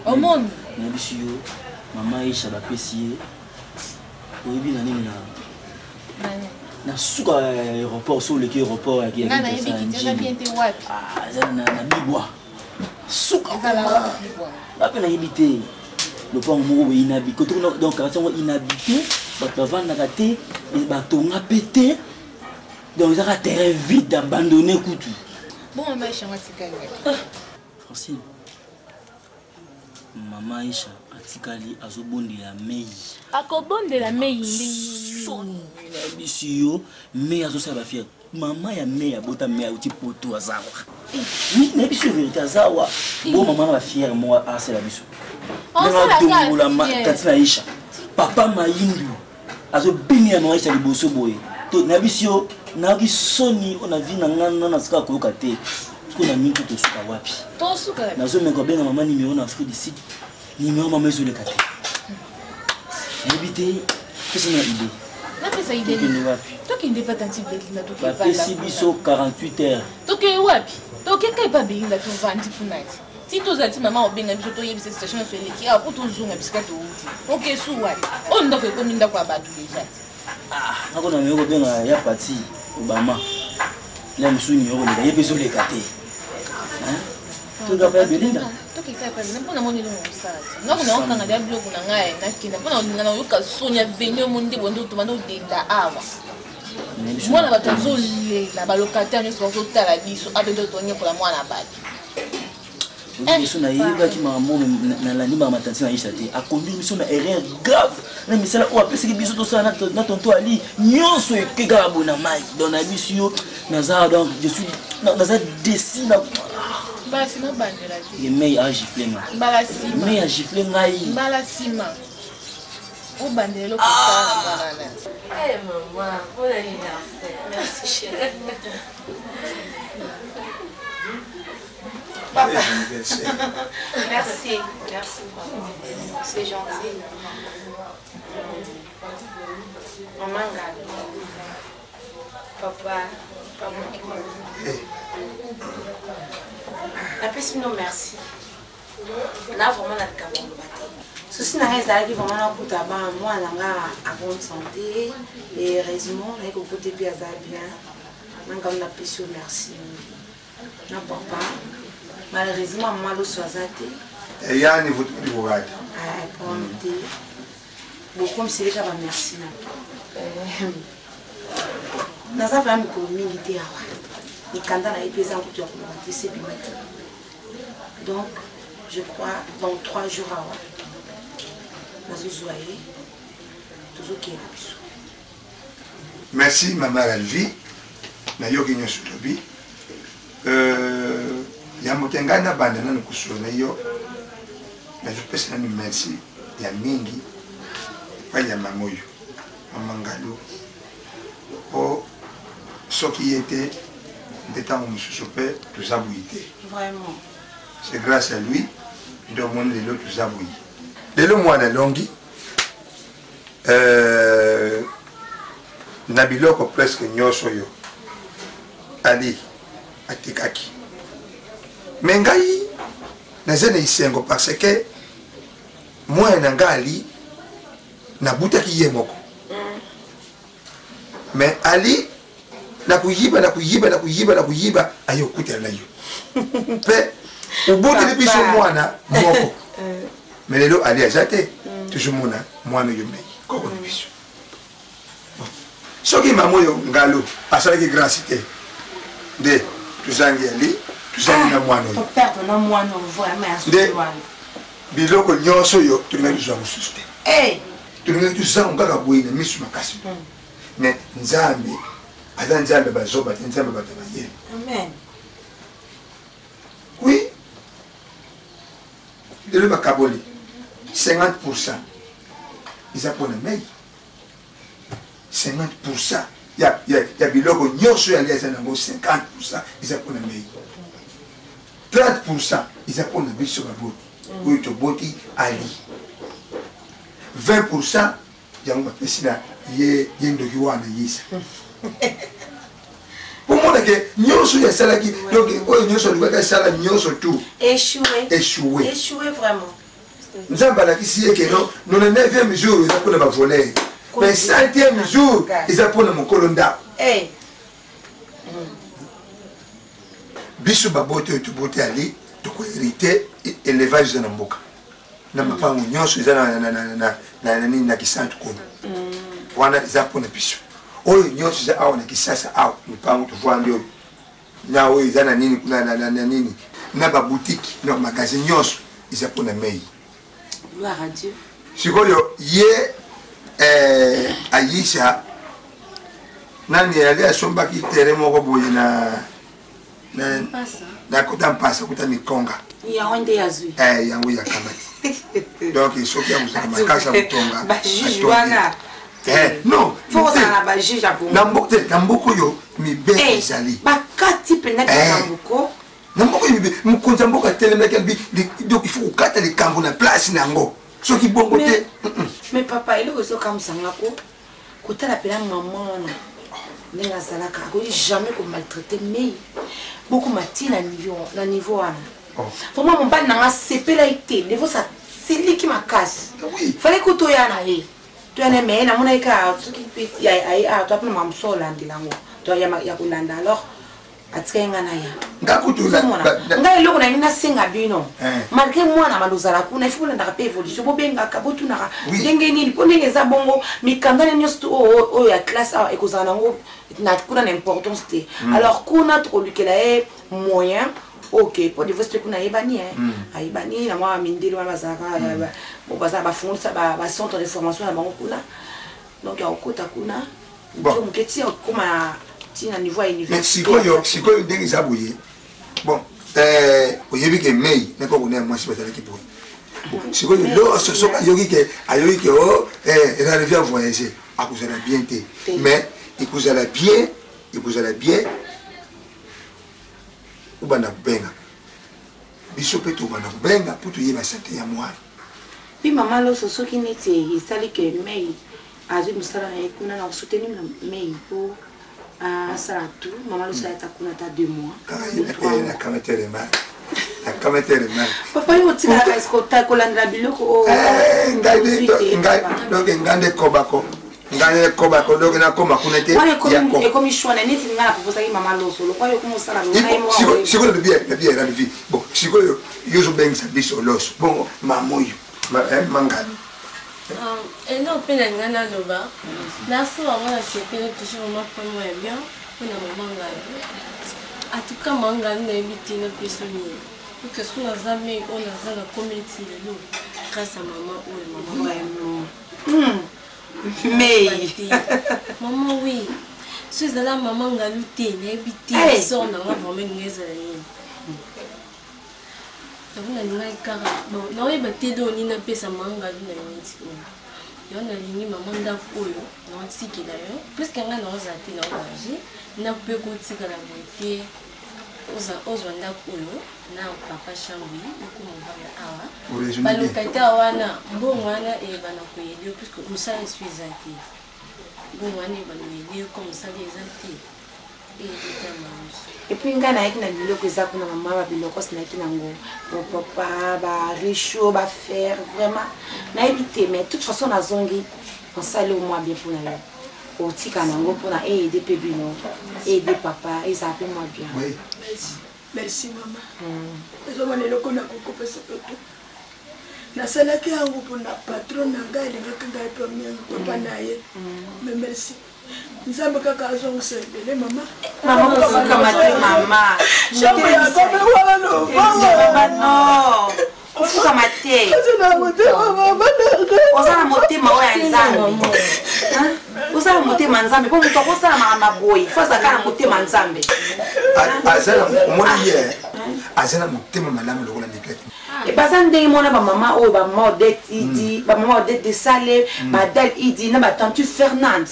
Au monde. Na biso yo mama Aïcha ba pesier. Oyebi na nini na. Nani. Na suka aéroport sur le aéroport avec Nana yebi kiteza bien te wapi. Ah, za na bibwa. Suka kala bibwa. Ba pena yebite. Le pont moko inhabité donc quartier inhabité bato bavanda te et batonga pété donc ils ont un terrain vide abandonné kutu bon maman Aïcha matikali Francine maman Aïcha atikali azobondela mei akobondela mei ndingi bisiyo mei azosala bafia maman ya mei abota mei auti poto azawa oui mais biso vérité azawa bon maman va fière moi asala biso Katina Aïcha papa Mayindu azo bini ya Aïcha liboso boye to na bisio na ki soni on a vu na ngana na sika ko kate ko na mingi to suka wapi to suka na zo mengo benga mama numéro na Afrique du Sud numéro mama zo le kate habité qu'est-ce na idée na pesa idée ni wapi to ki ndé pas tanti belinda to ki va si biso 48 heures to ki wapi to ki kai pa belinda to vandi punati. Si tu as dit maman, on a dit que cette situation est qui a pour toujours un biscuit. Ok, souhait. On doit que comme une fois battu déjà. Ah, on a mis au bien il y a parti Obama. Là, je suis numéro de il y a besoin de cater. Hein? Tu dois pas Belinda. Tu qui pas Belinda, pour mon nom ça. Non, on a encore des blocs on a ngai, na kina. Pour on a eu ka Sonia venir mon dit bondo to mando denda awa. Moi la batazo les la balocataire ne sont pas la biso avec d'autres pour la moi la batte. Mission na yeba ki maman na la nimba matati na Aïcha te a conduit mission na erreur grave na misala o apesi biso to ça na tonto Ali nyonso ekega bona mai donc na biso na za donc je suis na za décide ba sima bandela te ye mei a gifler nga ba sima mei a gifler ngai ba sima o bandelo ko ça banana eh maman bon anniversaire merci chérie. Papa. Merci, merci. C'est gentil. Maman, papa, la personne non merci. Là vraiment la cabane. Ceci n'a rien à dire vraiment pour ta maman, moi on a bonne santé et heureusement on a côté bien bien. On a la personne merci. Non papa. Malheureusement, maman le soisate, Et yani vous voyez. Beaucoup me c'est déjà merci. Naza vraiment ko mingi te awa. Ikanda na epesa kutu ya kumati c'est bimati. Donc je crois dans 3 jours awa. Nazo zoyer. Toujours qui est là. Merci maman Alvi. Na yoki nyoso lobi. Ya mutengana banda na kusona yo. Na je pesa ni merci ya mingi. Pa ya mamoyo. Mamangalo. O ce qui était des temps où je chopais, tout ça bouillait. Vraiment. C'est grâce à lui, de mon élo tout ça bouillit. Dès le mois de Longhi, Nabiloko presque nyosoyo. Ali, Atikaki. Mengai, nazene isengo parce que moi nangali, nabuta ki yemoko. Mais Ali, na kuyiba ayo kutela yo. Pe ubuti biso mwana moko. Mais lelo Ali azate toujours mona mwana yo mei. Koko biso. Soki mamoyo ngalo asala ki gracité. De tuzangi Ali, tuzangi na mwana yo. Perdre na mwana vraiment asukwana. Biloko nyoso yo tulinga tuzangu suste. Tulinga tuzangu kaka boyina misu makasi. Mais Nzambe, Adam Nzambe bazoba, Nzambe batabaye. Amen. Oui. De le bakaboli, 50%. Ils apprennent mais 50%. Il y a biloko nyoso ya liaza nango 50%. Ils apprennent mais 30%. Ils apprennent biso baboti. Oui, to boti ali. 20%. Yango pesina ye ndoki wana yisa. Pour moi que nyoso ya salaki donc oyo nyoso libaka sala nyoso tout. Échoué vraiment. Nzamba la kisi que non, non 9e jour ils appellent ba voler. Mais 5e jour ils appellent mon kolonda. Biso babote to bote ali to ko hériter élevage na mboka. Na mapango nyoso izana na kisantu ko. Wana izapona biso. Oyo nyoso za awo na kisasa awo mipango to voa ndio. Na oyo izana nini na nini na ba boutique na magasin nyoso izapona mei. Gloire à Dieu. Sikoyo ye Aisha nani ali asomba ki tere moko boye na kutampasa kutamikonga. Ya wende yazui. Yango ya kamati. Donc il faut qu'il y ait un makasa mutonga. Ba juge wana. Non, faut ça ba juge apo. Nambuko yo mi be ezali. Ba kati pena nambuko. Nambuko mi be mukonza mboka telemeka bi donc il faut kata les kambo na place nango. So ki bongo te. Mais papa, il est aussi comme ça ngako. Kota la pela maman. Nenga salaka ko jamais ko maltraiter mais beaucoup mati na niveau wana. Vraiment mon ban nanga sepela été niveau ça c'est lui qui m'a casse. Oui. Fallait que to ya na ye. To ya na me na mona ka so ki ya to apna mam so landilango. To ya kulanda alors atsenga na ya. Ngakutu na. Ngai loko na nina singa bino. Malgré moi na malozala kuna il faut na pe évolution bo benga ka botu na. Ndenge nini po ndenge za bongo mikanda nyosto o ya classe a ekozana ngo na kuna na importance te. Alors kuna to lukela moyen. Ok, pour dévoiler qu'on a ébani, a ébani, la moi mindé le bazara, bon bazar ba fond ça ba centre de formation à Bangkula. Donc à Okota kuna. Donc petit comme à tina niveau université. Mais sikoyo ndenge zabouye. Bon, oyebi ke mei ne ko kuna moi sibata ki pour. Sikoyo lo so ayoki ke oh il arrive à voyager, à cause de la bien té. Mais il cause la bien. Ubana kubenga biso pe to bana kubenga pour to yeba santé ya mwana. Puis maman lo so ki neti isali ke mei azu musala na kuna na soutenir mei pour sala tout maman lo sa ta kuna ta 2 mois. La kamatere mal. Papa yo tina ka escota kolanda biloko o. Ngai donc ngande kobako ngane koba kodoke na koma kunete ya ko e komi shwana neti ngana proposa ki mama lo solo kwa yo kumo sala no na mo siko de bien la vie bon siko yo zo beng sa biso los bon mamoyo mangani et non pena ngana loba na so wana sepele toujours ma pomo ya bien pena mama ngana en tout cas manga na éviter na personne pour que soit jamais on a ça la communauté de nous grâce à maman ou maman mais maman oui c'est là maman ngaluté na éviter son na vraiment ngeza la ni donc na ngai kara bon na oui baté do ni na pesa manga na ni yo na lingi maman ndako oyo na tiki d'ailleurs plus que nga na ozati na orange na pe ko tika la moitié ozo ndako oyo na papa chambi ko mobala awa balokata wana mbongo wana e bana ko yedio plus que musala suizati mbongo wana bana yedio comme ça des anti et puis nga na ekina biloko eza kuna mama ba biloko sina ekina ngo papa ba richo ba faire vraiment na éviter mais de toute façon na zongi on sale au moins bien pour na yo au tika nango pour na aider pebino aider papa et ça fait moi bien oui merci maman ezo mane loko na kokopesa toto na salaki yango pour na patron na ngai lengaka ngai premier papa na ye mais merci nzambe kaka azongusebele mama mama jambo ya kobe wala no no ofuka mate osala motema oyo nzambe osala motema nzambe po moto akosala makamba boye fo azalaka na motema nzambe omoni ye aza na motema malamu lokola ndekati baza ndenge mona bamama oyo bamama odette idi bamama odette de sale badel idi na batantu fernande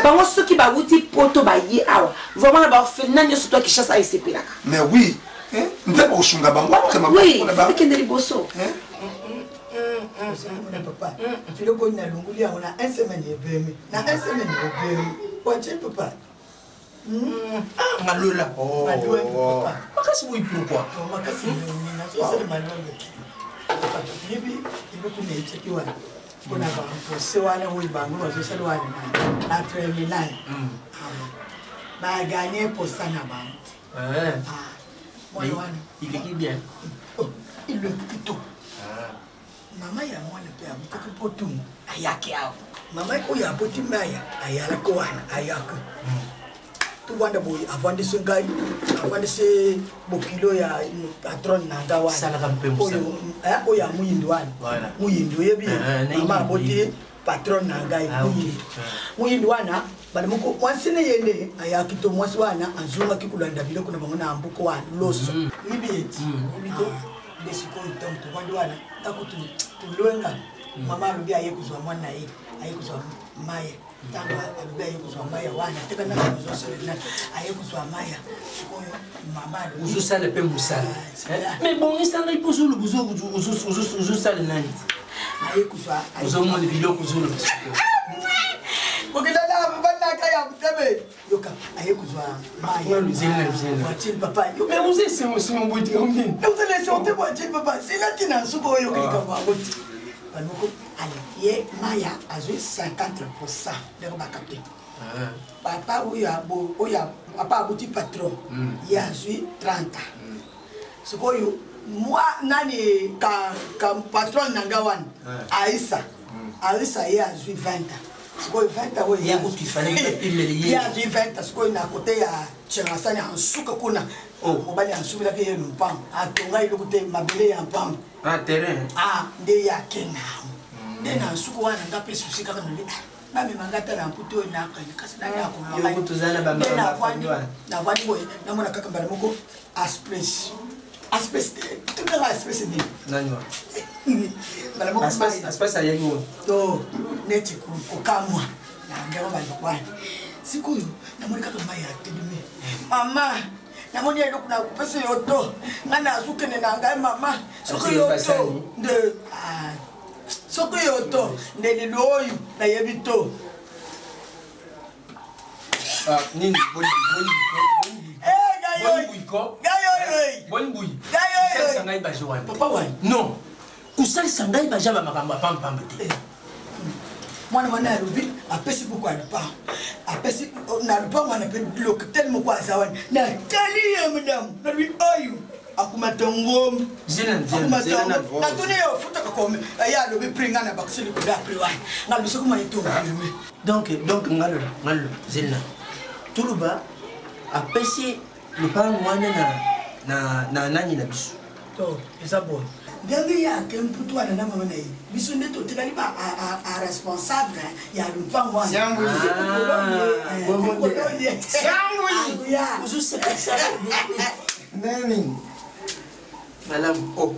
bango soki bawuti poto baye awa vraiment na baorphelinat nyonso to akishasa ayesepelaka mais oui nzambe kosunga bango ekende liboso papa biloko na lunguli yango na un semaine ebemi na un semaine ebemi wache papa Malola. Oh. Makasi oui pourquoi? Makasi na so c'est malonga. Bibi ibo kuna icheki wana. Kuna ba pose wana wo bangu wa so sala wana na Tremilan. Ba gagner pour ça na ba. Moi wana. Il est bien. Oh, il le plutôt. Mama ya mwana pe abutaka potu ayake awo. Mama ko ya potu mbaya ayala ko wana ayaka. Tu vois d'abord avant de se gagner, avant de se bokilo ya patron nanga wana. Sala kampembo. Oya muyindo wana. Muyindo yebi. Mama boti patron nanga muyindo wana. Bali muko mwansine yende ayakito mwasi wana anzunga kikulanda biloko na bango na ambuko wana loso. Ibiti. Ibito. Desiko itamto kwandi wana. Takutu tulwenga. Mama alubi ayekuzwa mwana ye. Ayekuzwa maye. Tanga alubi ayekuzwa maya wana. Teka na kuzosele na ayekuzwa maya. Oyo mama alubi. Uzusala pe musala. Mais bon, instant il pose le bozo uzusala nani. Ayekuzwa. Uzomo ni biloko uzulu. Ukidala bana kaya mtebe. Yoka ayekuzwa maya. Luzela. Wachil papa. Mais vous êtes c'est mon boîtier comme dit. Vous allez laisser on te wachil papa. C'est là qui n'a suko yo kika kwa boti. Baloko allez, ye maya azui 50% de bakapé. Papa oya papa abuti patron. Ye azui 30. Suko yo moi nani ka patron nangawan Aïssa. Aïssa ye azui 20. Sikoy 20 oyo ya kutu fallait que ya azui 20 sikoy na kote ya Chengasani ansuka kuna. Oh, mobali ansubila ke ye lumpam. Atonga ile kote mabele ya mpam. terrain. Nde ya kena. Nde na suku wana ngape susi kaka nule. Bami mangata na mputo na kani kasi na ko mama. Yo kutuzana ba mama. Na vani boy na mona kaka mbala moko aspres. Aspres tu kaka aspres ni. Nani wa? Mbala moko aspres ayeyo. To neti ku kamwa. Na ngaba ba kwa. Siku yo na mona kaka mbaya tedume. Mama namoni elo kuna pesa yoto ngana azukene na ngai mama soko yoto nde soko yoto nde liloyu na yebito nini boni sangai bajoa papa wani non kusali sangai bajaba makambo pampambe te mwana wana alobi apesi buku ya lupango apesi na lupango wana mpe loketel moko aza wana natali ye madamu nalobi oyo akumata ngombe natuni yo futaka kome ye alobi pri nga na bakoseli koda pri wana ngalobi soki mwana etoome donc ngalo zelna tuluba apesi lupango wana na nani na biso to eza boye ndenge yake mputu wana na mama na ye biso nde totikali ba responsable ya lupango wana nani malamu o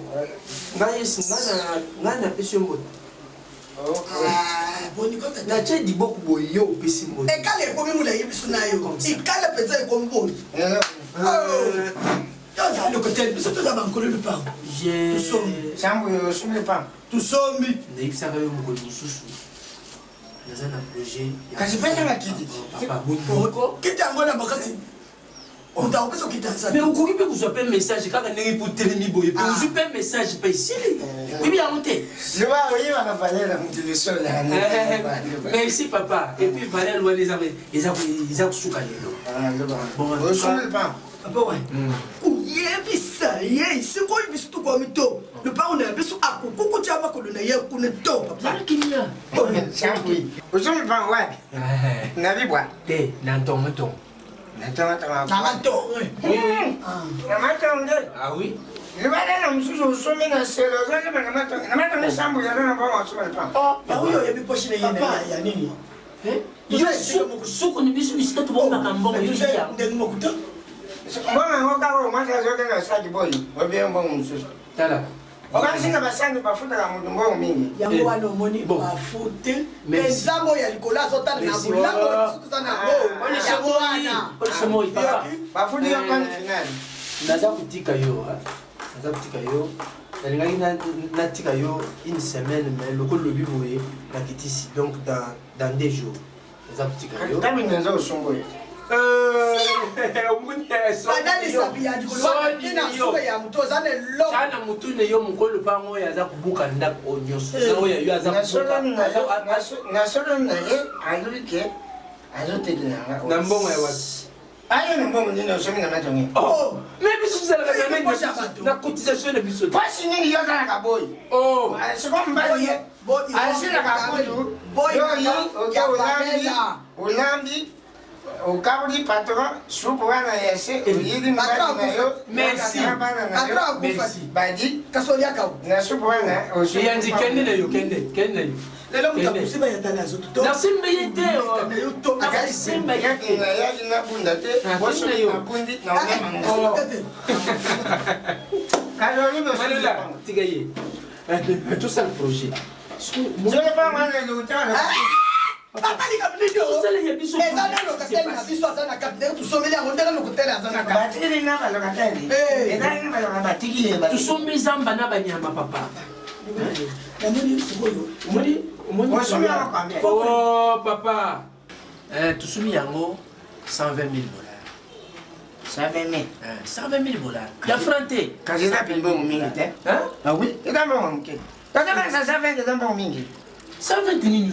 ngana pesi mbote natie diboku boye yo opesi mbote ekala ekomi molayi biso na yo ekala mpenza ekomi boye toza lokotel biso toza bankolo lupango tusombi nayebisaka yo mokolo mosusu naza na projet kasi pesanga kiti kiti yango na makasi otakopesa okita mais okoki mpe kozwa mpe message kaka ndenge mpo telemi boye mpe ozwi mpe message mpe esili oyebi yango te oyebaka valere motilisole merci papa et puis valere wana eza kosuka lelo papa wana oyebisa ye sikoyo biso tokomi to lupango na biso akokukutia makolo na ye kuna to papa ozolupango wapi nabibwa te na ntongotongo ah oui libala na mosusu osomi na selo ozoleba namatongo esambulana na bango asoma lupango oyo oyebi poshi na ye ya nini suku ni biso bisika tobongaka mbongo ndenge mokuta mbongo yango kaka omwasi azokenda osaki boyi obiye mbongo mosusu tala okasinga basani bafutaka motu mbongo mingi yango wana omoni bafute ezambo ya likolo azotala na bulango yango wana bafuti yo kani finali naza kotika yo nalingaki natika yo une semaine mais lokolo lobi boye nakitisi donc dans 2 jours naza kotika yo taminga nza osongoye sana mutu ne yo mokolo mpango oyo aza kobuka ndako oyo nyonso oyo yo nasolo na ye alobi ke azotekelanga na mbongo ya wati ayo na mbongo nini osomi na matongi mais biso tozalaka na cotisation na biso pasi nini yo ozalaka boyi siko mbali ye asilaka kutu yoyi olambi okabuli patron supu wana yese oyili mbali na yo merci badi kasoliaka na supu wana oyanzi kende na yo kende na yo lelo mutakusiba yatana azoto nasimba ye te nasimba ye te yaki nabunda te boso nabundi naonamanga kalolibosola tika ye tosala projet zolopangwana lutala tusombi zamba na banyama papa papa tusumi yango 120 000 dollars ya franc te kasi eza mpe mbongo mingi te oui eza mbongo moke tozokanisa 120 eza mbongo mingi 120 nini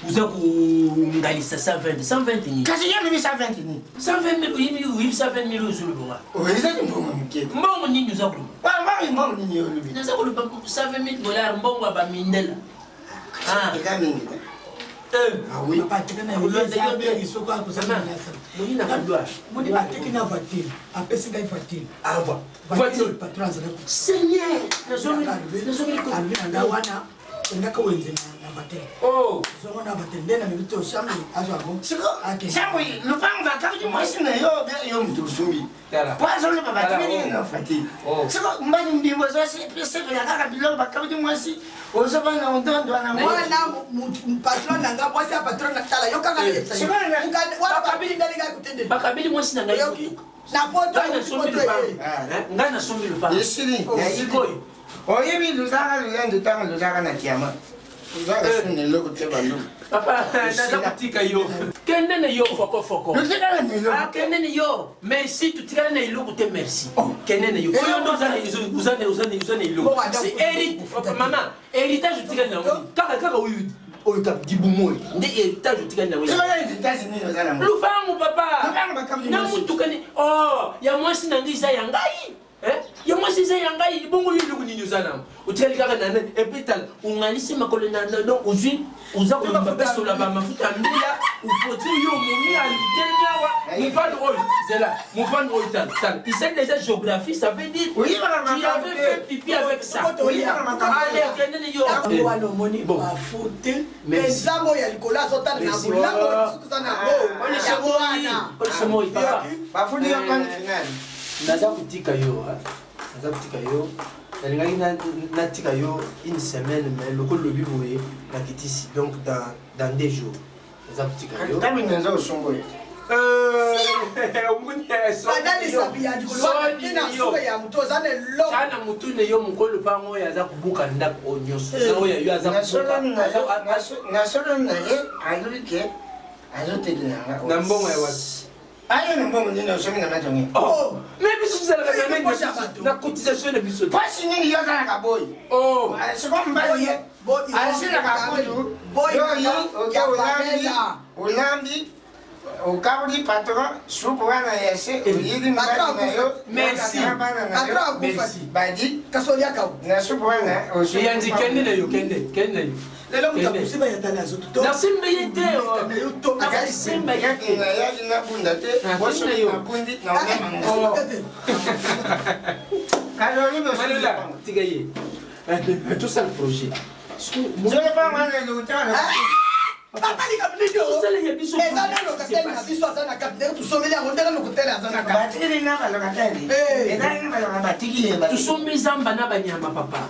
uza kungalisa 120 nini kasi yo lobi 120 nini 120 000 ozoloba ezaki mbongo moke mbongo nini uza koloba mbongo nini olobi naza koloba 120 000 dollars mbongo ya bamindela eza mingi te lupango bakaki mwasi na yo mutu osumbi poazoloba batekeli na fatile siko mbali mbimbo ezosepela kaka biloko bakaki mwasi ozoba na ondondo wana mwana patron nanga mwasi ya patron natala yo kaka wana kabili ndalika kutende bakabili mwasi na ngai na poto ngai nasombi lupango esili sikoyo oyebi luzaka lulendo ntango luzaka na kiama luzaka suni eloko te banduku papa naza kotika yo kende na yo fokofoko kende na yo merci tutikala na eloko te merci kende na yo oyo ndo oza na eloko c'est hérite mama héritage otikala na yango kaka oyo oyo ka dibumo nde héritage otikani na lupango papa na mutukani oh ya mwasi na ngai eza ya ngai ya mwasi eza ya ngai bongo yo eloko nini oza nango otikali kaka na epetal ongalisi makolo na donc ozwi oza kolamba besola bamafuta mbila upoti yo momi alitelemi awa mopane oyo zela mopane oyo tala il sait déjà géographie ça veut dire tu avais fait pipi avec ça allez okendeni yo wana omoni bafute ezambo ya likolo azotala na bolango sukuza na yango wana olisemoyi papa bafundi yo kani finali naza kotika yo nalingaki natika yo une semaine mais lokolo lobi boye nakitisi donc dans 2 jours naza kotika yo taminenza osongoyo sana mutune yo mokolo mpango oyo aza kobuka ndako oyo nyonso oyo yo aza nasolo na ye aluli ke azotelinanga na mbongo ya wasi ayo na mbongo nini osomi na matongi mais biso tozalaka na cotisation na biso pasi nini yo ozalaka boyi siko mbali alisilaka kudu olambi okabuli patron supu wana yese oyili mbali na yo merci badi kasoliaka na supu wana oyanzi kende na yo kende na yo lelo mutakusiba yatana azotuto nasimba ye te nasimba ye te nayaki nabunda te boso nabundi naonamanga kalolibosolela tika ye tosala projet nzopamwana lutala tusombi zamba na banyama papa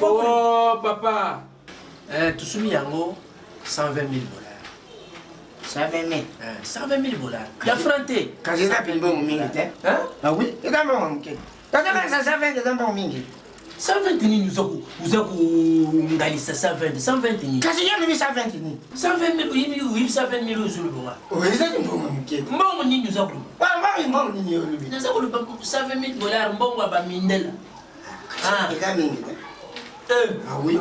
oh papa tusumi yango 120 000 $. 120 000 $. Ya frante. Kasi na pinbong mingi te. Ah oui, ita mbongo mke. Tata sa 120 ita mbongo mingi. 120 nini uza kungalisa 120 nini? Kasi ya mimi 120 nini? 120 000 yimi 120 000 uzulu bwa. Uweza mbongo mke. Mbongo nini uza kulu? Mbongo nini yolubi? Naza kulu 120 000 $, mbongo aba mindela. Ika mingi te. Ah oui.